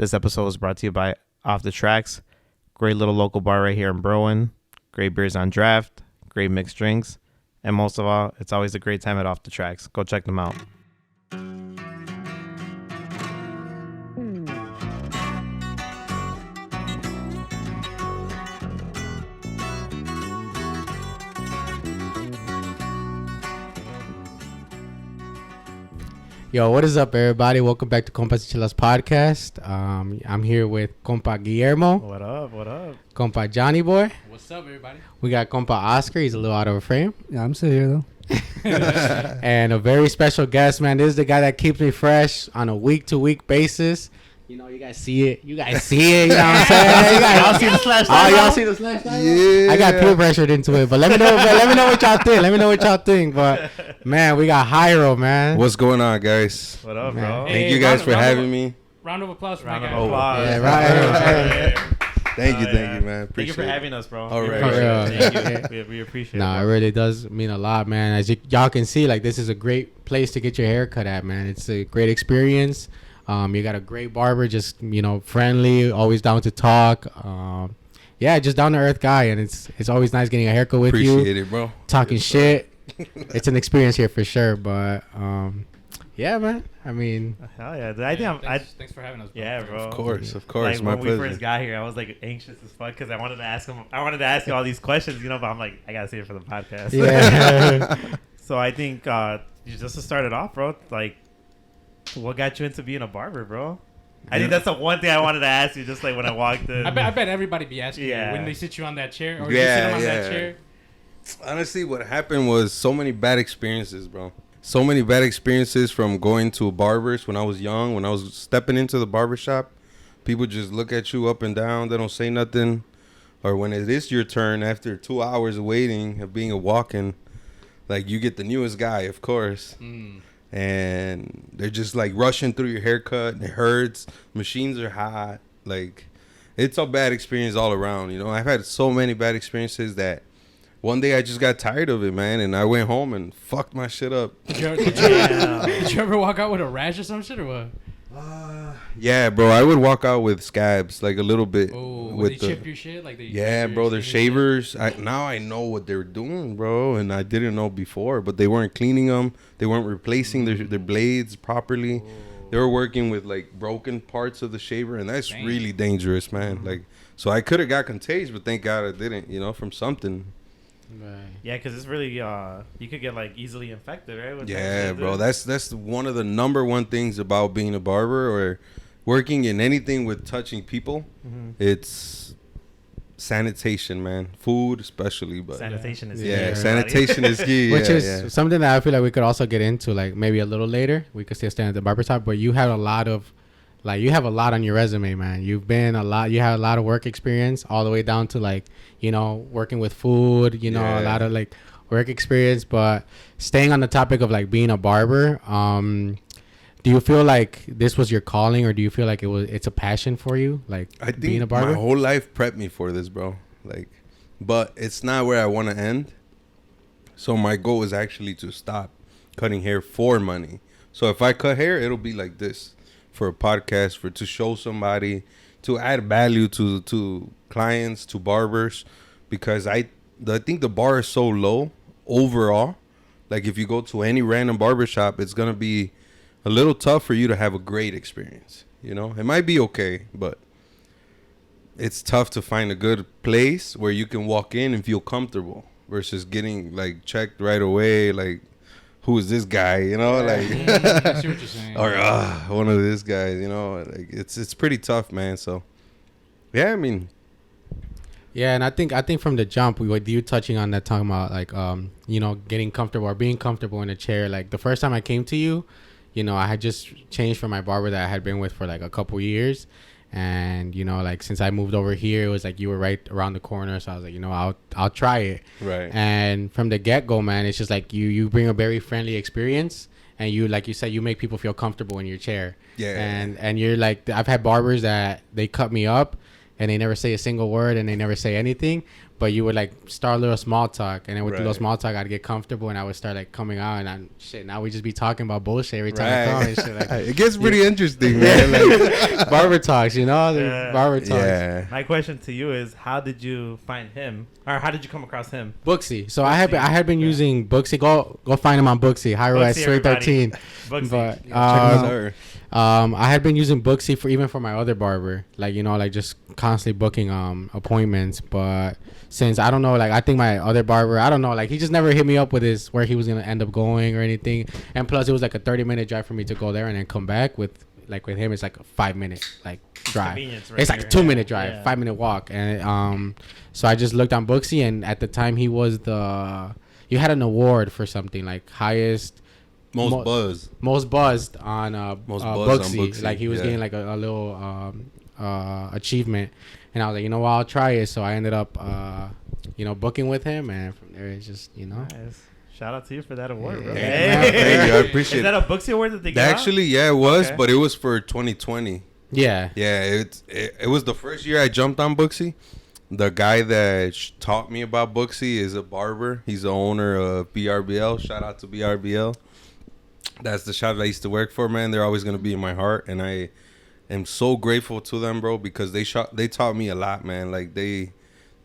This episode is brought to you by Off the Tracks. Great little local bar right here in Berwyn. Great beers on draft. Great mixed drinks. And most of all, it's always a great time at Off the Tracks. Go check them out. Yo, what is up, everybody? Welcome back to Compas y Chelas podcast. I'm here with Compa Guillermo. What up? What up? Compa Johnny Boy. What's up, everybody? We got Compa Oscar. He's a little out of frame. Yeah, I'm still here, though. And a very special guest, man. This is the guy that keeps me fresh on a week-to-week basis. You know, you guys see it. You know what I'm saying? Y'all see the slash? Oh, y'all see the slash? Yeah. I got peer pressured into it, but let me know what y'all think. Let me know what y'all think. But man, we got Jairo, man. What's going on, guys? What up, Man. bro? Hey, Thank you guys for having me. Round of applause for Round my of guy. applause. Yeah, right. Thank you, yeah. man. Thank you for Appreciate it. having us, bro. All We right. appreciate For real. it. Thank you. We appreciate Nah, it. it really does mean a lot, man. As y'all can see, like, this is a great place to get your hair cut at, man. It's a great experience. You got a great barber, just, you know, friendly, always down to talk. Yeah, just down to earth guy, and it's always nice getting a haircut with you, Appreciate it, bro. talking shit. It's an experience here for sure, but yeah, man. I mean, Hell yeah. I think Thanks for having us, bro. yeah, bro. Of course, Like my when we pleasure. first got here, I was like anxious as fuck because I wanted to ask you all these questions, you know, but I'm like, I gotta see it for the podcast. yeah. So I think just to start it off, bro, like, what got you into being a barber, bro? I think that's the one thing I wanted to ask you, just like when I walked in. I bet everybody be asking Yeah. you when they sit you on that chair or Yeah, you sit them on yeah. that chair. Honestly, what happened was so many bad experiences, bro. So many bad experiences from going to barbers when I was young. When I was stepping into the barber shop, people just look at you up and down. They don't say nothing. Or when it is your turn, after 2 hours of waiting, of being a walk-in, like, you get the newest guy, of course. And they're just like rushing through your haircut. It hurts. Machines are hot. Like, it's a bad experience all around. You know, I've had so many bad experiences that one day I just got tired of it, man, and I went home and fucked my shit up. Did you Damn. did you ever walk out with a rash or some shit or what? Yeah, bro, I would walk out with scabs, like a little bit. Oh, would with they chip your shit? Like they Yeah, bro, they're shavers. Now I know what they're doing, bro, and I didn't know before. But they weren't cleaning them. They weren't replacing their blades properly. They were working with like broken parts of the shaver, and that's Dang. really dangerous, man. Like, so I could have got contagious, but thank God I didn't. You know, from something. Right. Yeah, because it's really you could get like easily infected, right? with that Yeah, shit, bro. dude. That's one of the number one things about being a barber or working in anything with touching people. Mhm. It's sanitation, man. Food especially, but Sanitation is yeah, key, sanitation is key. Which yeah, is yeah. something that I feel like we could also get into, like maybe a little later. We could still stand at the barber shop, but you have a lot on your resume, man. You have a lot of work experience all the way down to like, you know, working with food, you know, a Yeah. lot of like work experience. But staying on the topic of like being a barber, do you feel like this was your calling, or do you feel like it's a passion for you, like I think being a barber? my whole life prepped me for this, bro. Like, but it's not where I want to end. So my goal is actually to stop cutting hair for money. So if I cut hair, it'll be like this for a podcast, to show somebody, to add value to clients, to barbers, because I think the bar is so low overall. Like, if you go to any random barber shop, it's gonna be a little tough for you to have a great experience. You know, it might be okay, but it's tough to find a good place where you can walk in and feel comfortable versus getting like checked right away. Like, who is this guy? You know, like, I see what you're saying. or one of these guys. You know, like, it's pretty tough, man. So, yeah, I mean, Yeah, and I think from the jump, with you touching on that, talking about like you know, getting comfortable or being comfortable in a chair. Like the first time I came to you, you know, I had just changed from my barber that I had been with for like a couple years, and you know, like since I moved over here, it was like you were right around the corner, so I was like, you know, I'll try it. right. And from the get go, man, it's just like you bring a very friendly experience, and you, like you said, you make people feel comfortable in your chair. Yeah. And you're like, I've had barbers that they cut me up and they never say a single word and they never say anything, But you would like start a little small talk, and then with the little Right. small talk, I'd get comfortable, and I would start like coming out, and now we just be talking about bullshit every time I come and shit. Like, It gets pretty interesting, man. Like, barber talks, the Yeah. barber talks. yeah. My question to you is, how did you find him, or how did you come across him? Booksy. So I had been using Booksy. Go find him on Booksy. Jairo at Booksy, Suite 13. Booksy. But Check this out. I had been using Booksy for my other barber, like like just constantly booking appointments. But since I don't know, like I think my other barber, I don't know, like he just never hit me up with where he was gonna end up going or anything. And plus, it was like a 30-minute drive for me to go there and then come back with him. It's like a 5-minute like drive. Convenience right It's like a here. 2-minute drive, Yeah. 5-minute walk, and so I just looked on Booksy, and at the time you had an award for something like highest. Most buzz. Most buzzed on Most buzzed on Booksy. Booksy, Like he was yeah. getting like a little achievement, and I was like, you know what, I'll try it. So I ended up booking with him, and from there it's just Nice. Shout out to you for that award, bro. Yeah. Thank you. I appreciate Is that a Booksy award that they give out? Actually, yeah, it was, Okay. but it was for 2020. yeah. Yeah, it was the first year I jumped on Booksy. The guy that taught me about Booksy is a barber. He's the owner of BRBL. Shout out to BRBL. That's the shop I used to work for, man. They're always gonna be in my heart, and I am so grateful to them, bro, because they taught me a lot, man. Like they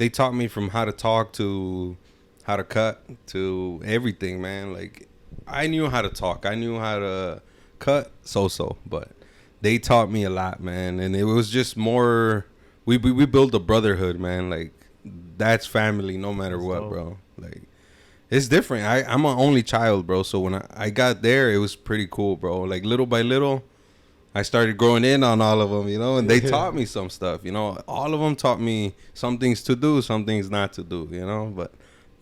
taught me from how to talk to how to cut to everything, man. Like I knew how to talk, I knew how to cut, but they taught me a lot, man. And it was just more. We built a brotherhood, man. Like that's family, no matter what, dope. bro. Like. It's different. I'm an only child, bro. So when I got there, it was pretty cool, bro. Like little by little, I started growing in on all of them, and they taught me some stuff, All of them taught me some things to do, some things not to do, But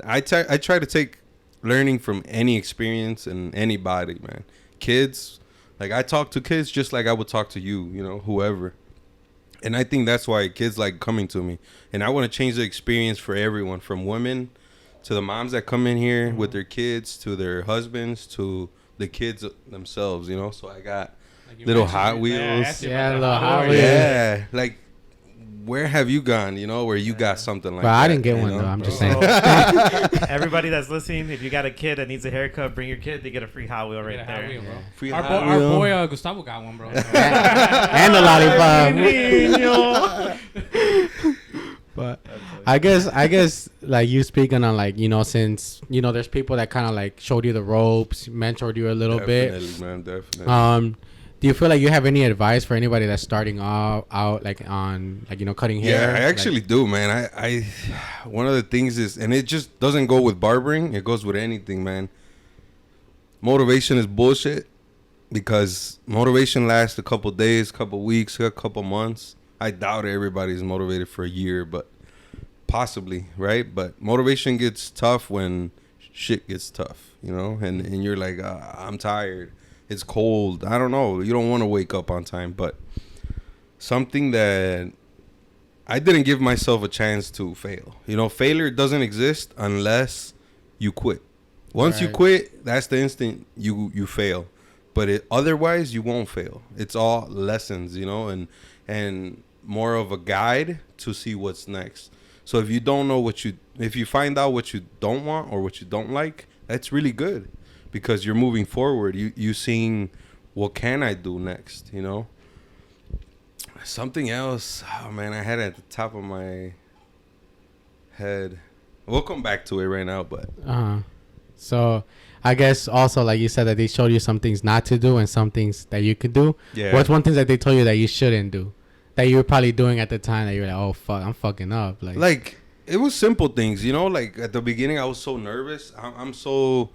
I try to take learning from any experience and anybody, man. Kids, like I talk to kids just like I would talk to you, whoever. And I think that's why kids like coming to me. And I want to change the experience for everyone, from women to the moms that come in here with their kids, to their husbands, to the kids themselves, So I got Like you little mentioned, Hot I Wheels. asked you Yeah, about the little Hot Hot Wheels. Yeah, like where have you gone, where you got something like But that? I didn't get you one know? though. I'm just So, saying. everybody that's listening, if you got a kid that needs a haircut, bring your kid. They get a free Hot Wheel Get right a Hot there. Wheel, bro. Free Our, Hot our Wheel. boy Gustavo got one, bro. And the lollipop. But I guess like you speaking on like since there's people that kind of like showed you the ropes, mentored you a little Definitely, man, definitely. bit. Do you feel like you have any advice for anybody that's starting out like on like cutting hair? Yeah, I actually do, man. I one of the things is, and it just doesn't go with barbering, it goes with anything, man. Motivation is bullshit, because motivation lasts a couple days, couple weeks, a couple months. I doubt everybody's motivated for a year, but possibly, right? But motivation gets tough when shit gets tough, and you're like, I'm tired. It's cold. I don't know. You don't want to wake up on time, but something that I didn't give myself a chance to fail. Failure doesn't exist unless you quit. Once you Right. quit, that's the instant you fail. But otherwise, you won't fail. It's all lessons, and more of a guide to see what's next. So if you don't know if you find out what you don't want or what you don't like, that's really good, because you're moving forward. You seeing what can I do next, Something else, oh man, I had it at the top of my head. We'll come back to it right now, but So I guess also like you said that they showed you some things not to do and some things that you could do. yeah. What's one thing that they told you that you shouldn't do, that you were probably doing at the time that you were like, oh fuck, I'm fucking up. Like it was simple things, like at the beginning I was so nervous. I'm so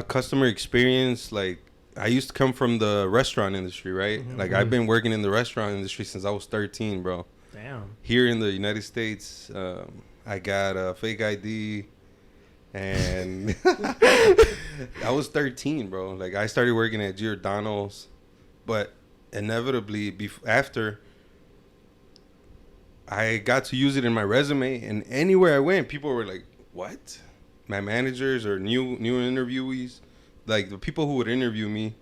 customer experience. Like I used to come from the restaurant industry, right? Mhm. Like I've been working in the restaurant industry since I was 13, bro. Damn. Here in the United States, I got a fake ID, and I was 13, bro. Like I started working at Giordano's, but inevitably after I got to use it in my resume, and anywhere I went, people were like, "What?" My managers or new interviewees, like the people who would interview me,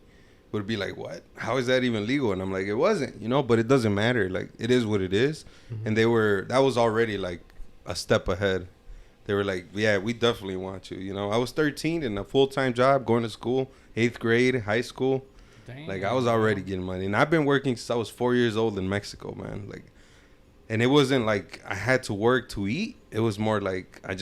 would be like, "What? How is that even legal?" And I'm like, "It wasn't, But it doesn't matter. Like it is what it is." Mhm. And that was already like a step ahead. They were like, yeah, we definitely want you. You know, I was 13 in a full-time job, going to school, 8th grade, high school. Dang, Like, I was already getting money. And I've been working since I was 4 years old in Mexico, man. Like, and it wasn't like I had to work to eat. It was more like I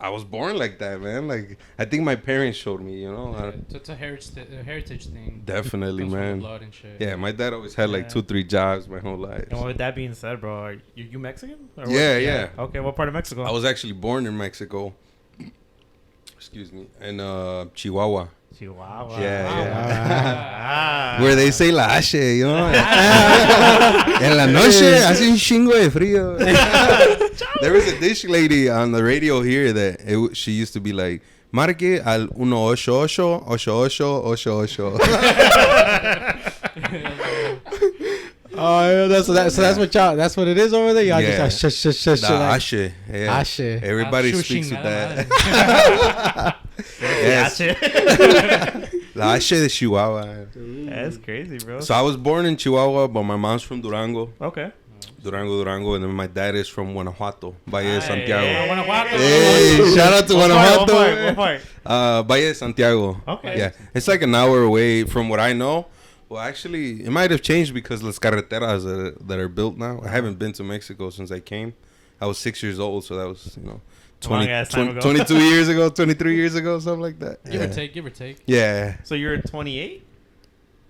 was born like that, man. Like, I think my parents showed me, you know. It's a heritage thing. Definitely, Comes from the man. blood and shit. Yeah, my dad always had like Yeah. 2-3 jobs my whole life. And with that being said, bro, are you Mexican? Or what? Yeah. Okay, what part of Mexico? I was actually born in Mexico. Excuse me. In Chihuahua. Chihuahua. Yeah, Ah. Where they say la hache, you know. En la noche hace un chingo de frío. There was a dish lady on the radio here that she used to be like, marque al 188-8888. Oh, yeah, that's what it is over there. Y'all Yeah. just shush. La hache. Yeah. Hache. Everybody Ah, speaks with shushing, that. Yes. La hache de Chihuahua. That's crazy, bro. So I was born in Chihuahua, but my mom's from Durango. Okay. Durango, and then my dad is from Guanajuato, Valle de Ay, Santiago. yeah. Guanajuato. Hey, shout out to What Guanajuato. part? Valle de Santiago. Okay. Yeah, it's like an hour away from what I know. Well, actually, it might have changed because las carreteras that are built now. I haven't been to Mexico since I came. I was 6 years old, so that was, 20, Long-ass time ago. 22 years ago, 23 years ago, something like that. Give or take. Yeah. So you're 28?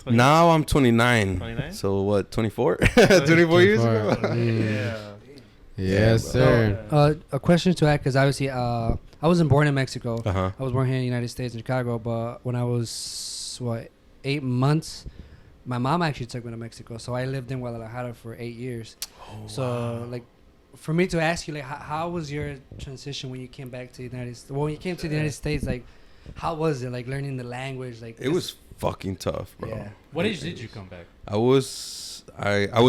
Now I'm 29. 29? So what, 24? 24 years ago? Yeah. Yes, sir. A question to add, because obviously I wasn't born in Mexico. Uh-huh. I was born here in the United States in Chicago, but when I was 8 months, my mom actually took me to Mexico, so I lived in Guadalajara for 8 years. Like, for me to ask you, like, how was your transition when you came back to the United States? Well, when you came to the United States, like, how was it, like, learning the language? Like, It was fucking tough, bro. Yeah. What age did you come back? I was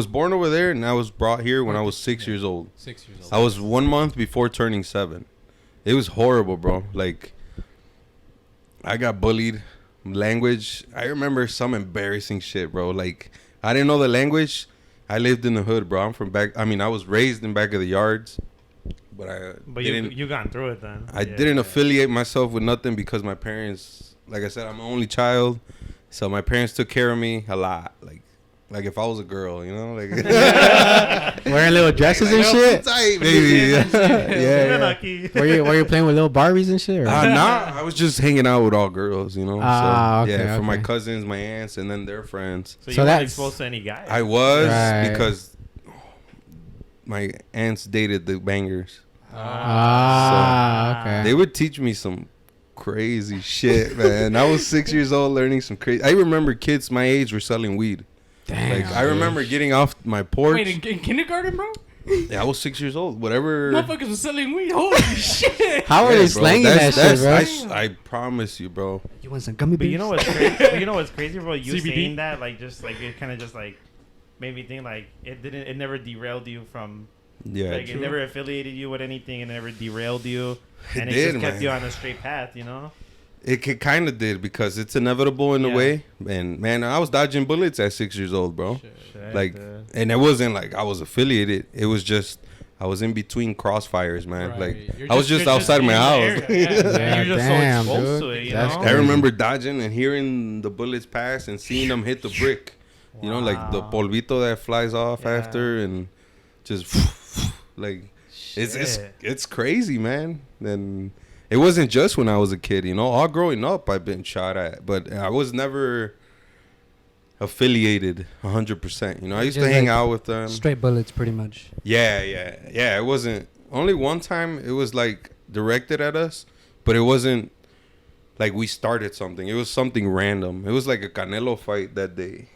born over there, and I was brought here when I was 6 years old. 6 years old. I was 1 month before turning 7. It was horrible, bro. Like, I got bullied. Language. I remember some embarrassing shit, bro. Like, I didn't know the language. I lived in the hood, bro. I was raised in back of the yards, but you gone through it then. I didn't affiliate myself with nothing because my parents, like I said, I'm an only child, so my parents took care of me a lot. Like if I was a girl, like Wearing little dresses and shit. tight, baby. yeah. Were you playing with little Barbies and shit? Or? Nah, I was just hanging out with all girls, Ah, so, okay, for my okay. cousins, my aunts, and then their friends. So you So weren't that's- exposed to any guys. I was Right. because my aunts dated the bangers. Okay. They would teach me some crazy shit, man. I was 6 years old learning some crazy. I remember kids my age were selling weed. Damn. Like I remember getting off my porch. Wait, in kindergarten, bro? Yeah, I was 6 years old. Whatever. Motherfuckers were selling weed. Holy shit. How are Yeah, they bro, slanging that shit, bro? I promise you, bro. You want some gummy But bears? you know what's crazy? You know what's crazy, bro? You CBD? saying that, like, just like it kind of just like made me think like it never derailed you from Yeah, like it true. never affiliated you with anything. It never derailed you, and it did, just kept man. you on a straight path. You know? It kind of did because it's inevitable in a Yeah. way. And man, I was dodging bullets at 6 years old, bro. Shit, Like, dude. and it wasn't like I was affiliated. It was just I was in between crossfires, man. Right. Like You're I was just you're outside in my the house. area, yeah. And you're just damn, so exposed dude. to it. You That's know? I remember dodging and hearing the bullets pass and seeing them hit the brick. You know, like the Wow. polvito that flies off Yeah. after and just like Shit. it's crazy, man. And it wasn't just when I was a kid, all growing up I've been shot at, but I was never affiliated 100%. I used to Just hang like out with them. Straight bullets, pretty much. Yeah. It wasn't only one time. It was like directed at us, but it wasn't like we started something. It was something random. It was like a Canelo fight that day,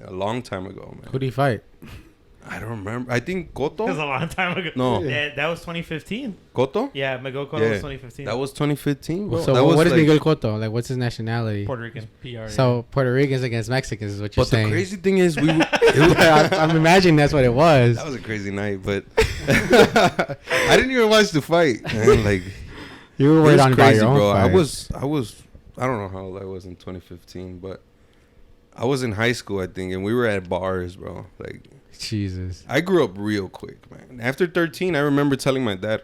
a long time ago, man. Who do you fight? I don't remember. I think It was a Cotto. long time ago. No. Yeah, that was 2015. Cotto. Yeah, Miguel Cotto Yeah. was 2015. That was 2015. Bro. So that was what is like, Miguel Cotto? Like, what's his nationality? Puerto Rican. PR. So Puerto Ricans against Mexicans is what you're But the saying. crazy thing is, it was, I'm imagining that's what it was. that was a crazy night. But I didn't even watch the fight. Man. Like You were it worried was on by crazy, your own bro. fight. I don't know how old I was in 2015, but I was in high school, I think, and we were at bars, bro. Like Jesus. I grew up real quick, man. After 13, I remember telling my dad,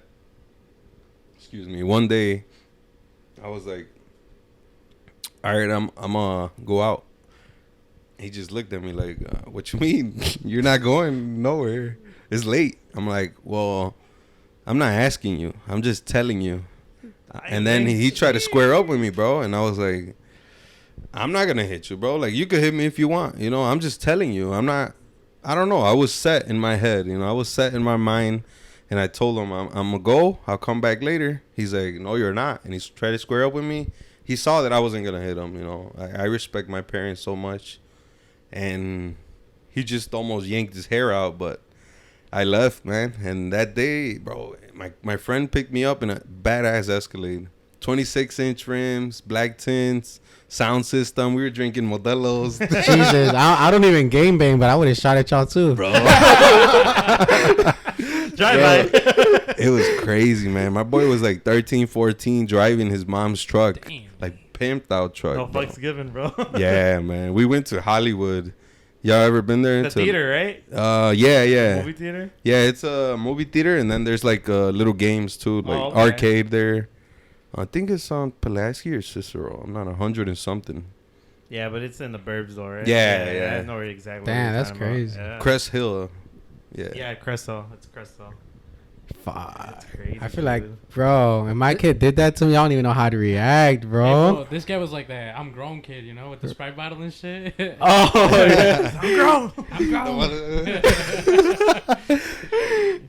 excuse me, one day, I was like, all right, I'm gonna go out. He just looked at me like, what you mean? You're not going nowhere. It's late. I'm like, well, I'm not asking you. I'm just telling you. And then he tried to square up with me, bro. And I was like, I'm not going to hit you, bro. Like, you could hit me if you want. You know, I'm just telling you. I don't know. I was set in my head. You know, I was set in my mind. And I told him, I'm going to go. I'll come back later. He's like, no, you're not. And he tried to square up with me. He saw that I wasn't going to hit him. You know, I respect my parents so much. And he just almost yanked his hair out. But I left, man. And that day, bro, my friend picked me up in a badass Escalade. 26-inch rims, black tints, sound system. We were drinking Modelos. Jesus, I don't even game bang, but I would have shot at y'all too, Bro. Drive by. It was crazy, man. My boy was like 13, 14, driving his mom's truck. Damn. Like pimped out truck. No bro. fucks given, bro. Yeah, man. We went to Hollywood. Y'all ever been there? The theater, right? Yeah. Movie theater? Yeah, it's a movie theater, and then there's like little games too, like okay. arcade there. I think it's on Pulaski or Cicero. I'm not 100 and something. Yeah, but it's in the burbs though, right? Yeah. I know where exactly. Damn, what you're that's talking about. crazy. Yeah. Crest Hill. Yeah. Yeah, Crystal. It's Crystal. Fuck. That's crazy. I feel dude. like, bro, if my kid did that to me, I don't even know how to react, Hey, bro. bro, this guy was like that. I'm grown kid, you know, with the Sprite bottle and shit. Oh, yeah. I'm grown. I'm grown.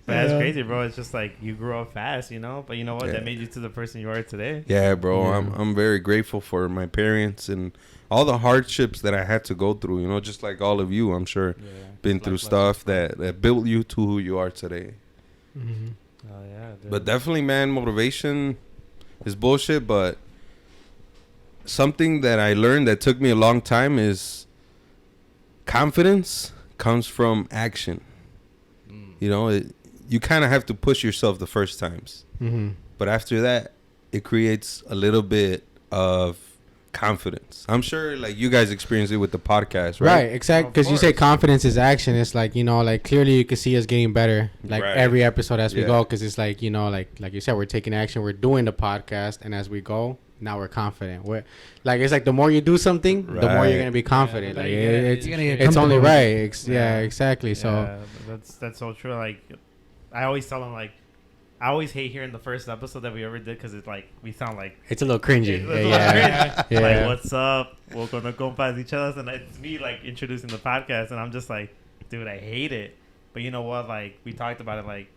But that's crazy, bro. It's just like you grew up fast, you know. But you know what? Yeah. That made you to the person you are today. Yeah, bro. Yeah. I'm very grateful for my parents and all the hardships that I had to go through. You know, just like all of you, I'm sure, been through stuff that built you to who you are today. Mm-hmm. Oh yeah. Dude. But definitely, man, motivation is bullshit. But something that I learned that took me a long time is confidence comes from action. You know, you kind of have to push yourself the first times. Mm-hmm. But after that, it creates a little bit of confidence. I'm sure, like, you guys experience it with the podcast, right? Right, exactly. Because you say confidence is action. It's like, you know, like clearly you can see us getting better, like Right. every episode as we Yeah. go. Because it's like, you know, like you said, we're taking action. We're doing the podcast, and as we go, now we're confident. We're like, it's like the more you do something, the more Right. you're gonna be confident. Yeah, like you're gonna get it's only comfortable. right. Yeah, Yeah. exactly. So Yeah, that's so true. Like, I always tell them, like, I always hate hearing the first episode that we ever did because it's like we sound like it's a little cringy. it's a little Yeah, cringe. yeah. Like, what's up? Welcome to Compas y Chelas, and it's me like introducing the podcast, and I'm just like, dude, I hate it. But you know what? Like, we talked about it. Like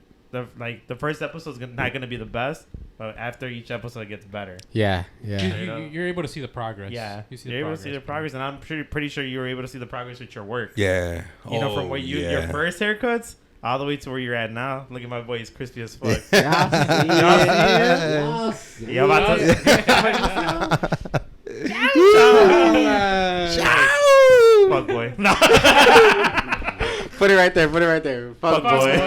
the first episode's not gonna be the best, but after each episode it gets better. Yeah. You're able to see the progress. Yeah, You see you're the able to see the progress, and I'm pretty sure you were able to see the progress with your work. Yeah. You know, from Oh, what your yeah. first haircuts all the way to where you're at now. Look at my boy; he's crispy as fuck. Yes. Yeah, I'm about to. Fuck boy. No. Put it right there. Put it right there. Fuck Fuck boy.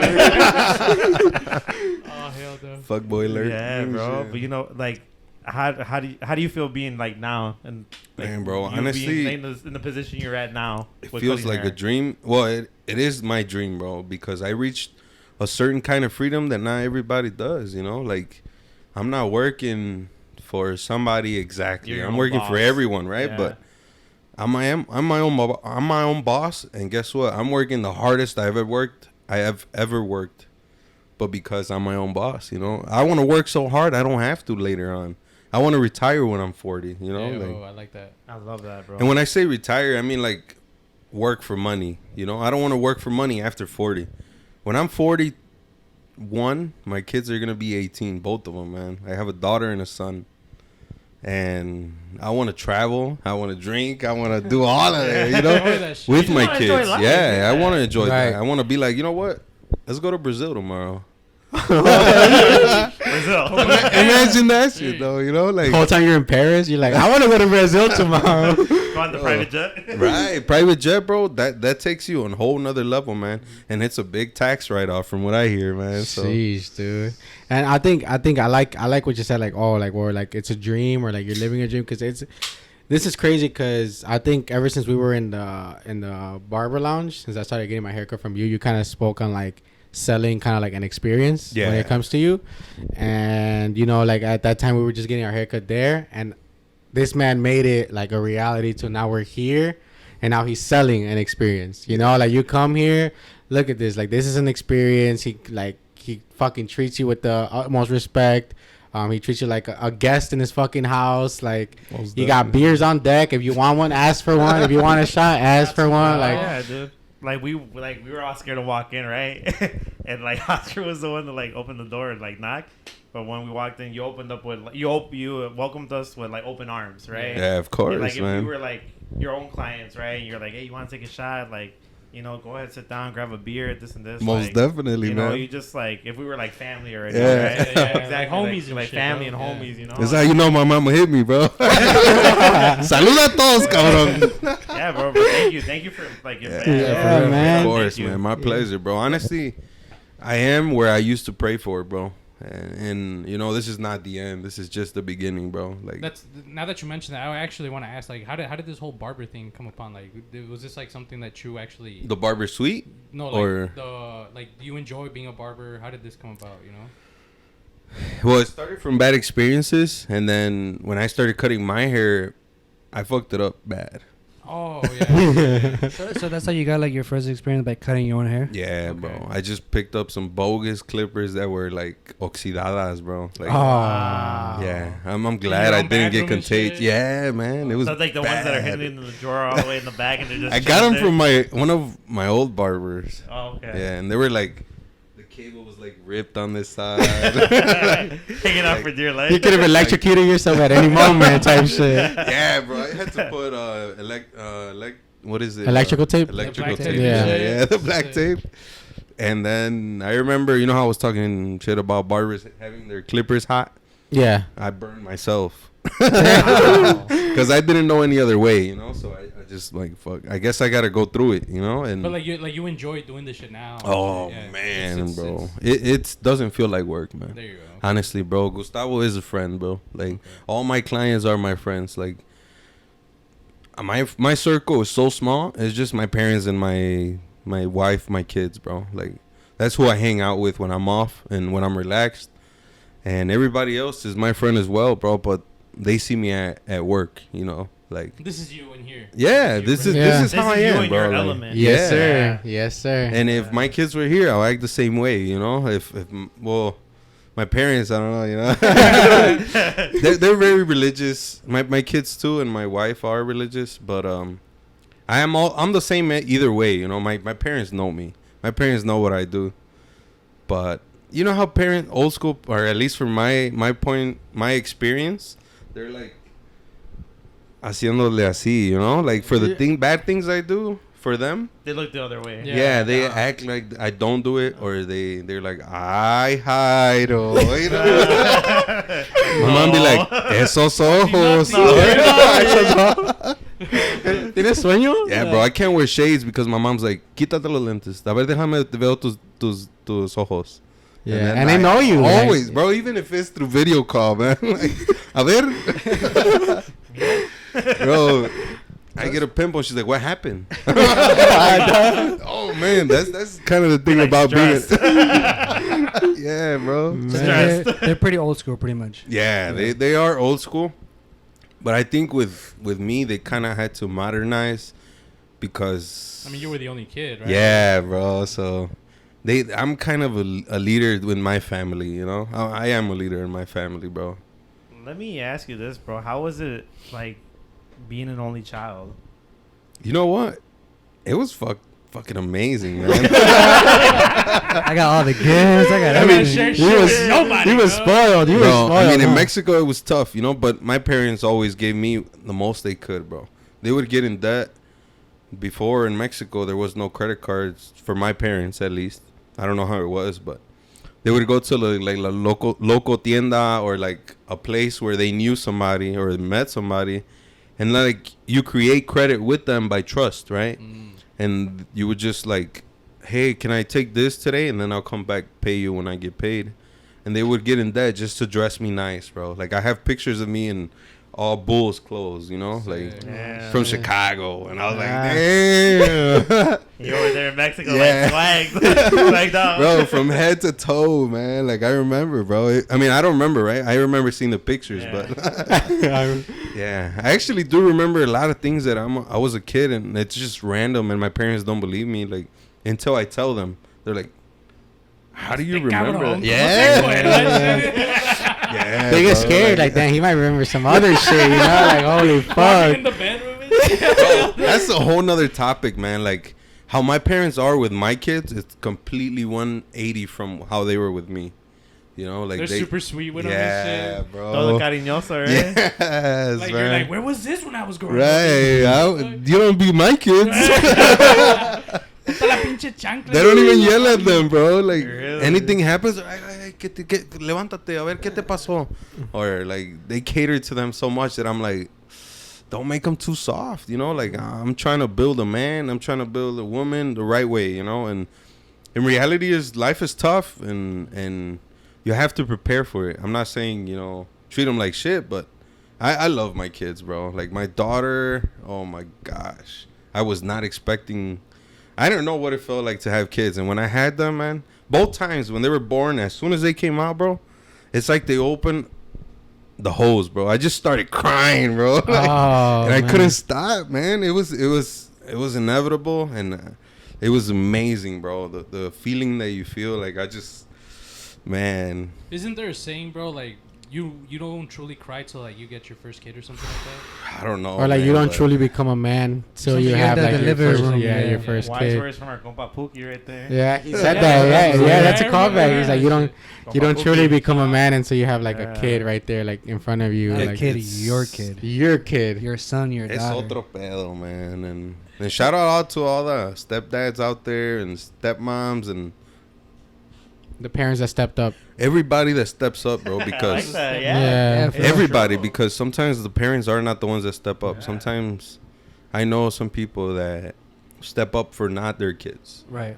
Oh hell no. Fuck boy alert. Yeah, bro. But you know, like, how do you feel being like now and like, Man, bro, you honestly, being in the position you're at now? It with feels cutting like hair? a dream. Well, it is my dream, bro, because I reached a certain kind of freedom that not everybody does, you know? Like, I'm not working for somebody exactly. You're your I'm own working for boss. everyone, right? Yeah. But I'm my own boss, and guess what? I'm working the hardest I have ever worked. But because I'm my own boss, you know? I want to work so hard I don't have to later on. I want to retire when I'm 40, you know? Yeah, like, oh, I like that. I love that, bro. and when I say retire, I mean like work for money. You know, I don't want to work for money after 40. When I'm 41, my kids are gonna be 18, both of them, man. I have a daughter and a son, and I want to travel. I want to drink. I want to do all of that, you Enjoy know, that shit. with You my wanna enjoy kids. life, Yeah, I yeah. want to enjoy Right. that. I want to be like, you know what? Let's go to Brazil tomorrow. Brazil. Imagine that shit, though. You know, like The whole time you're in Paris, you're like, I want to go to Brazil tomorrow. Go on the private jet. right, private jet, bro. That takes you on a whole nother level, man. And it's a big tax write off from what I hear, man. So Sheesh, dude. And I think I like what you said, like, oh, like, or like it's a dream, or like you're living a dream, because this is crazy because I think ever since we were in the barber lounge, since I started getting my haircut from you, you kind of spoke on like selling kind of like an experience when it comes to you. And, you know, like at that time we were just getting our haircut there. And this man made it like a reality to now we're here. And now he's selling an experience. You know, like you come here, look at this. Like this is an experience. He fucking treats you with the utmost respect. He treats you like a guest in his fucking house. Like you got beers on deck. If you want one, ask for one. If you want a shot, ask for one. Like yeah, dude. Like we were all scared to walk in, right? And like Oscar was the one to like open the door and like knock. But when we walked in, you opened up with you welcomed us with like open arms, right? Yeah, of course, and, like man. if you were like your own clients, right? And you're like, hey, you want to take a shot? Like, you know, go ahead, sit down, grab a beer, this and this. Most like, definitely, you man. know, you just like if we were like family already, Yeah. right? Exactly. Like Homies and like shit, family bro. and homies, you know. That's how you know my mama hit me, bro. Saluda a todos, cabrón. Yeah, bro. But thank you for like your Yeah, man. Of course, Thank you. man. My pleasure, bro. Honestly, I am where I used to pray for, bro. And you know, this is not the end. This is just the beginning, bro. Like That's now that you mentioned that, I actually want to ask, like, how did this whole barber thing come upon? Like, was this like something that you actually the barber suite. no, like or do you enjoy being a barber? How did this come about? You know? Well, it started from bad experiences, and then when I started cutting my hair, I fucked it up bad. Oh yeah. So that's how you got like your first experience by cutting your own hair? Yeah, Okay. bro. I just picked up some bogus clippers that were like oxidadas, bro. Like, yeah. I'm glad your I own didn't get bathroom and contagious. shit? Yeah, man. It was So like the ones that are hidden in the drawer all the way in the back, and they're just. I got them chilling from there? one of my old barbers. Oh, okay. Yeah, and they were like, the cable was like ripped on this side. Hanging out for dear life. you could have electrocuted yourself at any moment, type shit. Yeah, bro. I had to put what is it? Electrical tape? Electrical The black tape. tape. Yeah, the Yeah. black tape. And then I remember, you know how I was talking shit about barbers having their clippers hot? Yeah. I burned myself. Because I didn't know any other way, you know? So I just like, fuck. I guess I got to go through it, you know? And But you enjoy doing this shit now. oh, Yeah. man, It's- bro. It doesn't feel like work, man. there you go. Honestly, bro, Gustavo is a friend, bro. Like all my clients are my friends. Like my circle is so small. It's just my parents and my wife, my kids, bro. Like that's who I hang out with when I'm off and when I'm relaxed. And everybody else is my friend as well, bro. But they see me at work, you know. Like This is you in here. yeah, this is how I you am, in bro. your Like, element. Yes, yeah. sir. Yes, sir. And if my kids were here, I'll act the same way, you know. If well, my parents, I don't know, you know. they're very religious. My kids too, and my wife are religious. But I'm the same either way, you know. My parents know me. My parents know what I do. But you know how old school, or at least from my experience, they're like haciéndole así, you know, like for the bad things I do for them. They look the other way. Yeah, they act like I don't do it, or they're like, ay, Jairo. You know? My mom be like, esos ojos. ¿Tienes sueño? Yeah, bro, I can't wear shades because my mom's like, quítate los lentes. A ver, déjame, te veo tus ojos. Yeah, then and they know you. Always, like, bro, even if it's through video call, man. Like, a ver. Bro, I get a pimple. She's like, what happened? Oh, man, that's kind of the thing Like about stressed. being... Yeah, bro. They're pretty old school, pretty much. Yeah, they are old school. But I think with me, they kind of had to modernize because... I mean, you were the only kid, right? Yeah, bro. So I'm kind of a leader with my family, you know? I am a leader in my family, bro. Let me ask you this, bro. How was it like being an only child? You know what? It was fucking amazing, man. I got all the gifts. I got everything. he was spoiled. You were Bro, spoiled. I mean, in huh? Mexico, it was tough, you know? But my parents always gave me the most they could, bro. They would get in debt. Before in Mexico, there was no credit cards for my parents, at least. I don't know how it was, but they would go to like la local tienda or like a place where they knew somebody or met somebody, and like you create credit with them by trust, right? And you would just like, hey, can I take this today, and then I'll come back pay you when I get paid. And they would get in debt just to dress me nice, bro. Like I have pictures of me in all Bulls clothes, you know, like Yeah. from Chicago, and I was Yeah. like, damn. You were there in Mexico, Yeah. like swags, like dog. Bro, from head to toe, man. Like, I remember, bro. I mean, I don't remember, right? I remember seeing the pictures, Yeah. but yeah, I actually do remember a lot of things that I was a kid, and it's just random, and my parents don't believe me, like, until I tell them. They're like, how do you remember that? Yeah, They get bro, scared like that. He might remember some other shit, you know? Like, holy Walking fuck. in the bedroom. Bro, that's a whole nother topic, man. Like, how my parents are with my kids, it's completely 180 from how they were with me. You know, like They're super sweet with them yeah, and shit. bro. Todo cariñoso, right? Yes, Like, man. you're like, where was this when I was growing Right. up? You don't be my kids. They don't even yell at them, bro. Like, Really? anything happens, ay, levántate, a ver qué te pasó. Or, like, they cater to them so much that I'm like, don't make them too soft, you know? Like, I'm trying to build a man. I'm trying to build a woman the right way, you know? And in reality, life is tough, and you have to prepare for it. I'm not saying, you know, treat them like shit, but I love my kids, bro. Like, my daughter, oh, my gosh. I was not expecting... I don't know what it felt like to have kids. And when I had them, man, both times when they were born, as soon as they came out, bro, it's like they opened the hose, bro. I just started crying, bro. Like, and I couldn't stop, man. It was inevitable, and it was amazing, bro. The feeling that you feel, like, man. Isn't there a saying, bro, like, you don't truly cry till, like, you get your first kid or something like that? I don't know. Or like, man, you don't but- truly become a man till Something you in have the like your delivery first, room, your yeah. first Wise kid. words from our compa Pookie right there. Yeah, he said Yeah, that. Yeah, yeah, that's a I callback. remember He's like, you don't Compa truly Pookie. become a man until you have like a Yeah. kid right there, like in front of you. Not a Like, kid, it's- your kid. your kid. Your son, your Es daughter. otro pedo, man. And shout out to all the stepdads out there and stepmoms and The parents that stepped up. everybody that steps up, bro. I like Because that, Yeah. yeah. for everybody, sure. because sometimes the parents are not the ones that step up. Yeah. Sometimes I know some people that step up for not their kids. Right.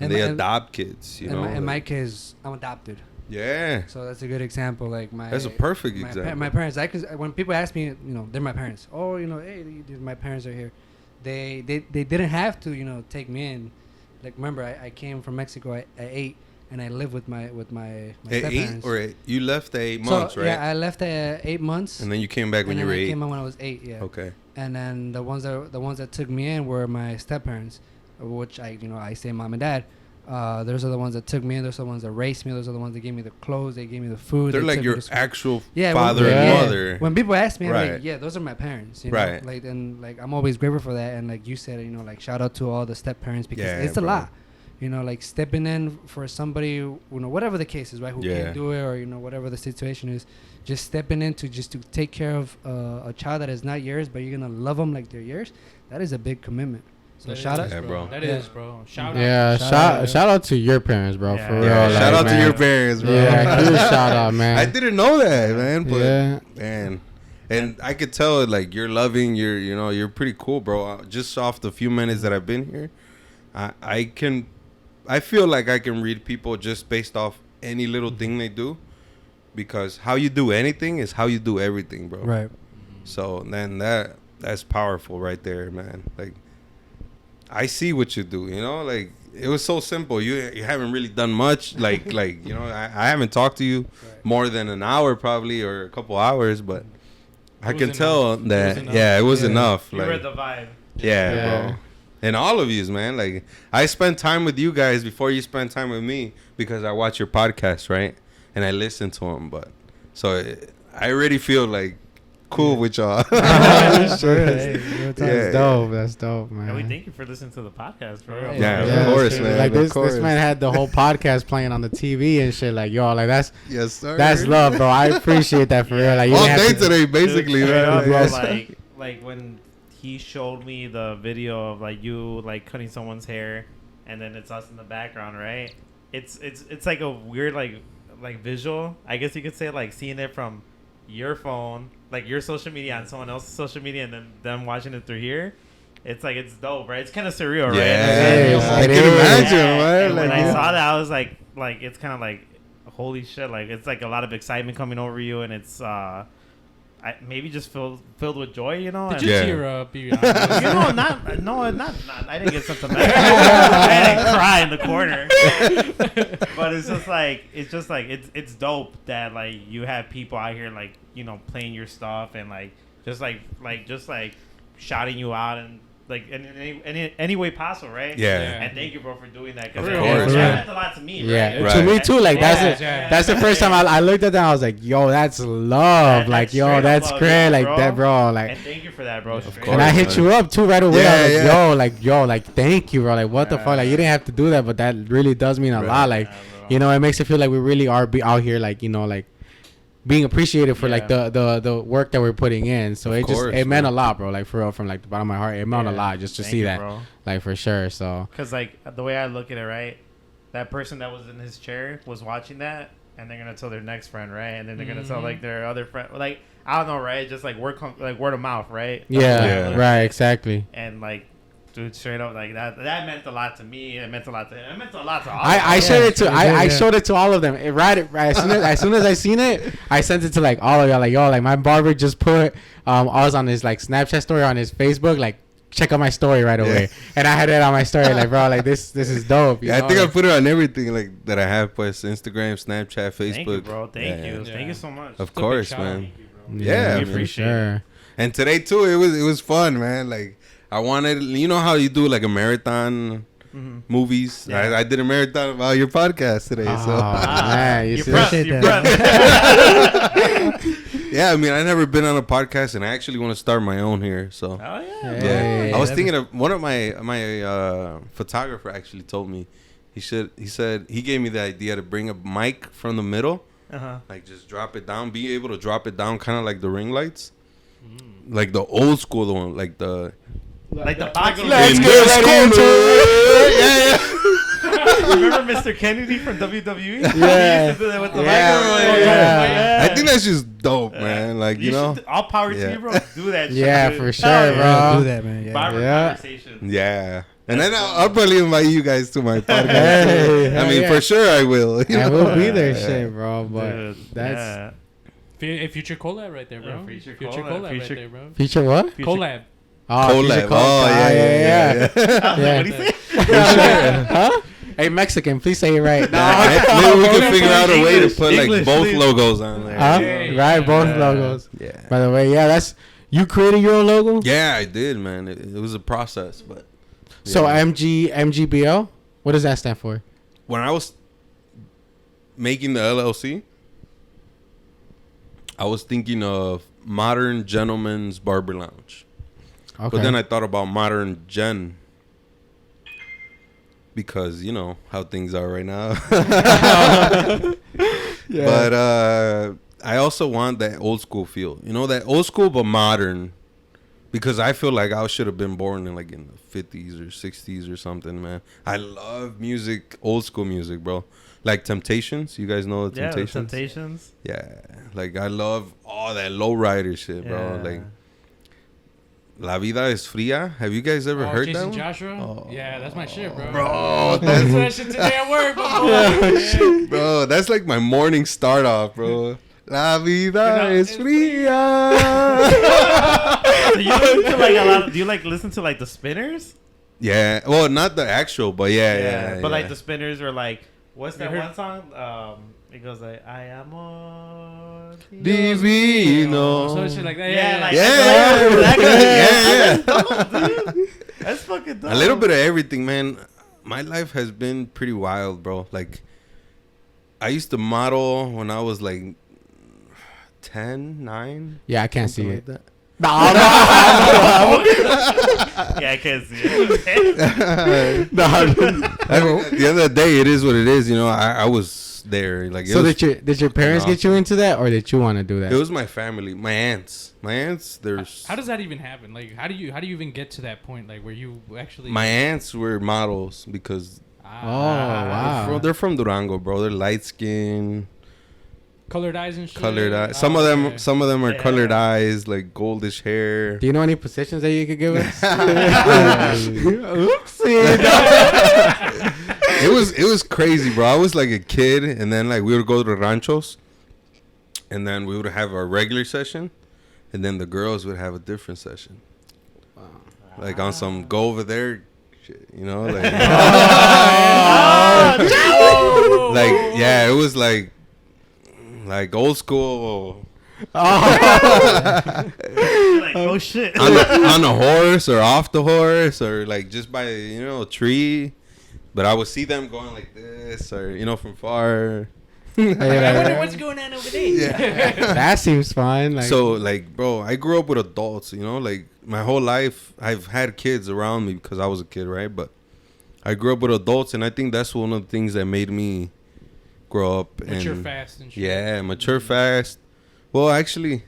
And they adopt kids, you know. And my like- kids, I'm adopted. yeah. So that's a good example. Like That's a perfect my, example. my parents, when people ask me, you know, they're my parents. Oh, you know, hey, my parents are here. They didn't have to, you know, take me in. Like, remember, I came from Mexico at 8, and I lived with my At step-parents. 8 or you left at 8 months, so, right? Yeah, I left at 8 months. And then you came back when and you then were I 8. came out when I was 8. Yeah. Okay. And then the ones that took me in were my step-parents, which I say mom and dad. Those are the ones that took me in. Those are the ones that raised me. Those are the ones that gave me the clothes. They gave me the food. They're they like took me your to school. actual Yeah, father when, and yeah. mother. When people ask me, I'm Right. like, yeah, those are my parents. You know? Right. Like, and like, I'm always grateful for that. And like you said, you know, like, shout out to all the step parents because Yeah, it's a bro. lot. You know, like stepping in for somebody, you know, whatever the case is, right? Who Yeah. can't do it, or you know, whatever the situation is, just stepping in to take care of a child that is not yours, but you're gonna love them like they're yours. That is a big commitment. So That shout is, out. Yeah, bro. That Yeah. is, bro. Shout Yeah, out. shout out to your parents, bro. Yeah. For real. Yeah, like, shout out to man. your parents, bro. Yeah, huge shout out, man. I didn't know that, man. But Yeah. man, and I could tell like you're loving. You're pretty cool, bro. Just off the few minutes that I've been here, I feel like I can read people just based off any little thing they do, because how you do anything is how you do everything, bro. Right. So then that's powerful right there, man. Like, I see what you do, you know, like it was so simple. You haven't really done much. Like you know, I haven't talked to you more than an hour probably, or a couple hours, but I was can tell enough. It that was enough. it was Yeah. enough. You Like, read the vibe. yeah, Yeah. bro. And all of yous, man. Like, I spend time with you guys before you spend time with me because I watch your podcast, right? And I listen to them. But so I already feel like cool with y'all. That's Yeah. dope. That's dope, And we man. thank you for listening to the podcast, bro. Yeah, Yeah, Yeah, of course, shit. man. Like of this course. man had the whole podcast playing on the TV and shit. Like, yo, like Yes, sir. that's love, bro. I appreciate that for real. Like, you All didn't have day to- today, basically, Dude, straight man. up, bro, Yes. like when he showed me the video of like you like cutting someone's hair, and then it's us in the background, right? It's like a weird like visual. I guess you could say, like seeing it from your phone, like your social media on someone else's social media, and then them watching it through here. It's like, it's dope, right? It's kind of surreal, right? Yeah, I It can is. imagine, Yeah, man. and when Like, I yeah. saw that, I was like it's kind of like, holy shit! Like, it's like a lot of excitement coming over you, and it's I maybe just filled with joy, you know. Did And, you Yeah. tear up? Be honest. you know, not. I didn't get something like I didn't cry in the corner. But it's just like it's dope that like you have people out here like, you know, playing your stuff and like just shouting you out and like in any way possible, right? Yeah. And thank you, bro, for doing that Of because course, that man. meant a lot to me. Yeah, right? to me Right. too. Like Yeah. that's the first time I looked at that. I was like, yo, that's love. That- like, that's yo, straight up that's love, great. yeah, Like bro. that, bro. Like, And thank you for that, bro. Of Straight course. and I up. hit you up too right away. Yeah, I was yeah. like, yo, thank you, bro. Like, what the fuck? Like, you didn't have to do that, but that really does mean a Right. lot. Like, Yeah, bro. you know, it makes it feel like we really are out here, like, you know, like being appreciated for like Yeah. the work that we're putting in. So Of course, it meant bro. a lot, bro. Like for real, from like the bottom of my heart, it meant a Yeah. lot just to Thank see you, that, bro. like for sure. So Because, like, the way I look at it, right, that person that was in his chair was watching that, and they're going to tell their next friend, right? And then they're going to tell, like, their other friend. Like, I don't know, right? Just, like, word of mouth, right? That's yeah, what I Yeah. look at. right, exactly. And, like, dude, straight up, like, that meant a lot to me. It meant a lot to him. It meant a lot to all of I us. showed it to I yeah. showed it to all of them. As soon as I seen it, I sent it to like all of y'all. Like, yo, like my barber just put I was on his like Snapchat story on his Facebook, like check out my story right away. And I had it on my story, like, bro, like this is dope. You Yeah, know? I think I Like, put it on everything like that I have, plus Instagram, Snapchat, Facebook. Thank you, bro. Thank Yeah. you. Yeah. Thank you so much. Of a big course, shout out. man. Thank you, bro. Yeah, we man. appreciate it. sure. And today too, it was fun, man. Like I wanted, you know how you do like a marathon movies. Yeah. I did a marathon about your podcast today. Oh, So man, you You're see pressed. that? Appreciate You're that. pressed. yeah, I mean, I never been on a podcast, and I actually want to start my own here. So Oh, yeah. Yeah. bro. yeah, I was that'd thinking of one of my photographer actually told me he said he gave me the idea to bring a mic from the middle, Uh-huh. like just drop it down, be able to drop it down, kind of like the ring lights, like the old school one, like the. Like the boxing. Let's In get this right into corner. Remember Mr. Kennedy from WWE? Yeah. He used to do that with the Yeah. microphone. Yeah. I think that's just dope, man. Like you know, should- all power to Yeah. you, bro. Do that. Yeah, shit, for dude. sure, Hell bro. yeah. Do that, man. Yeah. Barber Yeah. conversation. yeah. And then I'll probably invite you guys to my podcast. Hey, I mean, yeah. for sure I will. you I know? will be there, Yeah. shit, bro. But Dude, that's yeah. A future collab right there, bro. Yeah, future collab, collab, right future- there, bro. feature what? Future- Collab. Oh, future Collab. Oh, yeah. I was like, Yeah. what do you say? Huh? Hey, Mexican, please say it right. Maybe we can figure out a way to English, put like English, both please. logos on there. Huh? Hey. Right, both Yeah. logos. Yeah. By the way, yeah, that's you created your own logo. Yeah, I did, man. It was a process, but So yeah. MGBO, what does that stand for? when I was making the LLC, I was thinking of Modern Gentleman's Barber Lounge. Okay. But then I thought about Modern Gen because, you know, how things are right now. But I also want that old school feel. You know, that old school but modern. Because I feel like I should have been born in like in the 50s or 60s or something, man. I love music, old school music, bro. Like Temptations. You guys know the Yeah, the Temptations? Temptations. Yeah. Like I love all that lowrider shit, bro. Yeah. Like La Vida es Fría. Have you guys ever heard that Jason one? Joshua? Oh. Yeah, that's my shit, bro. Bro, I that's listened to that shit today at work, bro. bro, that's like my morning start off, bro. La vida es it's fría. Do you listen to like a lot of, do you like listen to like the Spinners? Yeah, well, not the actual, but yeah. But like the Spinners are like, what's that You one song? It goes like, I am on Divino. So shit like that. Yeah, like Yeah. that good. Dude. That's fucking dope. A little bit of everything, man. My life has been pretty wild, bro. Like, I used to model when I was like 10, 9. Yeah, I can't see something it. like that. Yeah, I can't see it. At the end of the day, it is what it is. You know, I was there. Like, So did your parents awesome. get you into that, or did you want to do that? It was my family, my aunts. There's How does that even happen? Like, how do you even get to that point? Like, where you actually my aunts were models because wow. they're from Durango, bro. They're light skinned, colored eyes and shit. colored eyes. Oh, Some of okay. them are Yeah. colored eyes, like goldish hair. Do you know any positions that you could give us? It was crazy, bro. I was like a kid, and then like we would go to ranchos, and then we would have our regular session, and then the girls would have a different session. Like on some go over there shit, you know, like like yeah, it was like old school. Like, oh shit. on a horse or off the horse or like just by a tree, but I would see them going like this or from far. I wonder what's going on over there. Yeah. That seems fun. Like, So like, bro, I grew up with adults, like my whole life I've had kids around me because I was a kid, right? But I grew up with adults, and I think that's one of the things that made me grow up. Mature and fast and shit. Yeah, mature fast. Well, actually,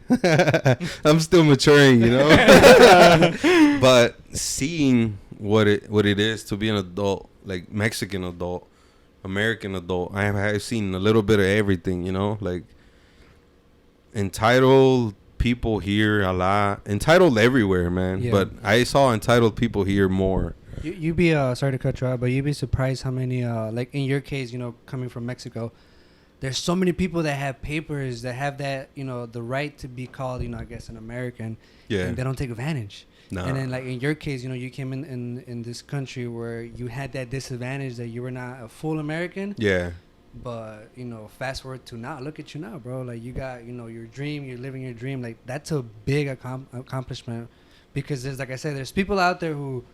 I'm still maturing, but seeing what it is to be an adult, like Mexican adult, American adult, I've seen a little bit of everything, like entitled people here a lot, entitled everywhere, man. Yeah. But I saw entitled people here more. You be sorry to cut you out, but you'd be surprised how many like in your case, coming from Mexico, there's so many people that have papers that have that the right to be called I guess an American, Yeah. and they don't take advantage. No. And then like in your case, you came in this country where you had that disadvantage that you were not a full American. Yeah. But fast forward to now, look at you now, bro. Like you got your dream, you're living your dream. Like that's a big accomplishment, because there's, like I said, there's people out there who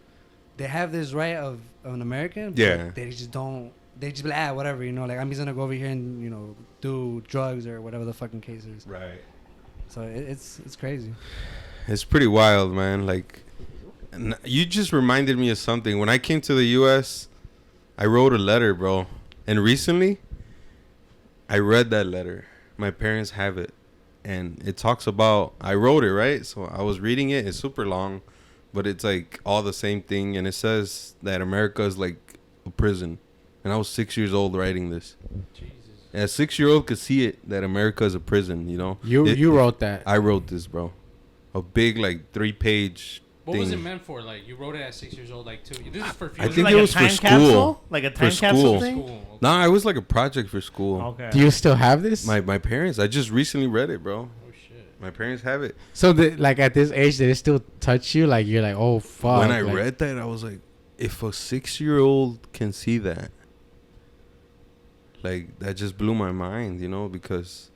they have this right of an American. But Yeah. they just don't. They just be like, whatever, like I'm just gonna go over here and do drugs or whatever the fucking case is. Right. So it's crazy. It's pretty wild, man. Like, you just reminded me of something. When I came to the U.S., I wrote a letter, bro. And recently, I read that letter. My parents have it. And it talks about, I wrote it, right? So I was reading it. It's super long, but it's like all the same thing. And it says that America is like a prison. And I was 6 years old writing this. Jesus. And a 6-year-old could see it, that America is a prison, you wrote that. I wrote this, bro. A big, like, 3-page What thing. was it meant for? Like, you wrote it at 6 years old, like, too. This is for I future. think like it a was for time school. capsule? Like a time For capsule school. thing? School. Okay. Nah, it was like a project for school. Okay. Do you still have this? My parents, I just recently read it, bro. Oh, shit. My parents have it. So like at this age, did it still touch you? Like you're like, oh fuck. When I like, read that, I was like, if a 6-year-old can see that, like, that just blew my mind, because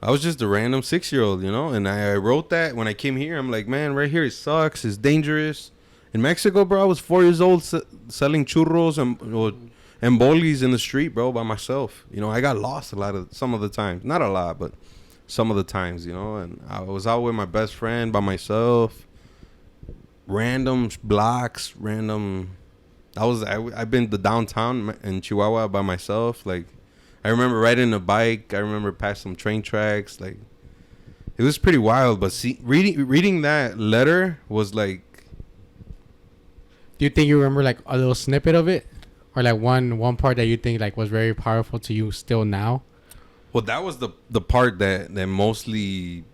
I was just a random 6-year-old, and I wrote that when I came here. I'm like, man, right here it sucks. It's dangerous. In Mexico, bro, I was 4 years old selling churros and bolis in the street, bro, by myself. I got lost some of the times. Not a lot, but some of the times, and I was out with my best friend by myself. Random blocks, I've been to downtown in Chihuahua by myself. Like, I remember riding a bike. I remember past some train tracks. Like, it was pretty wild. But reading that letter was like. Do you think you remember like a little snippet of it, or like one part that you think like was very powerful to you still now? Well, that was the part that mostly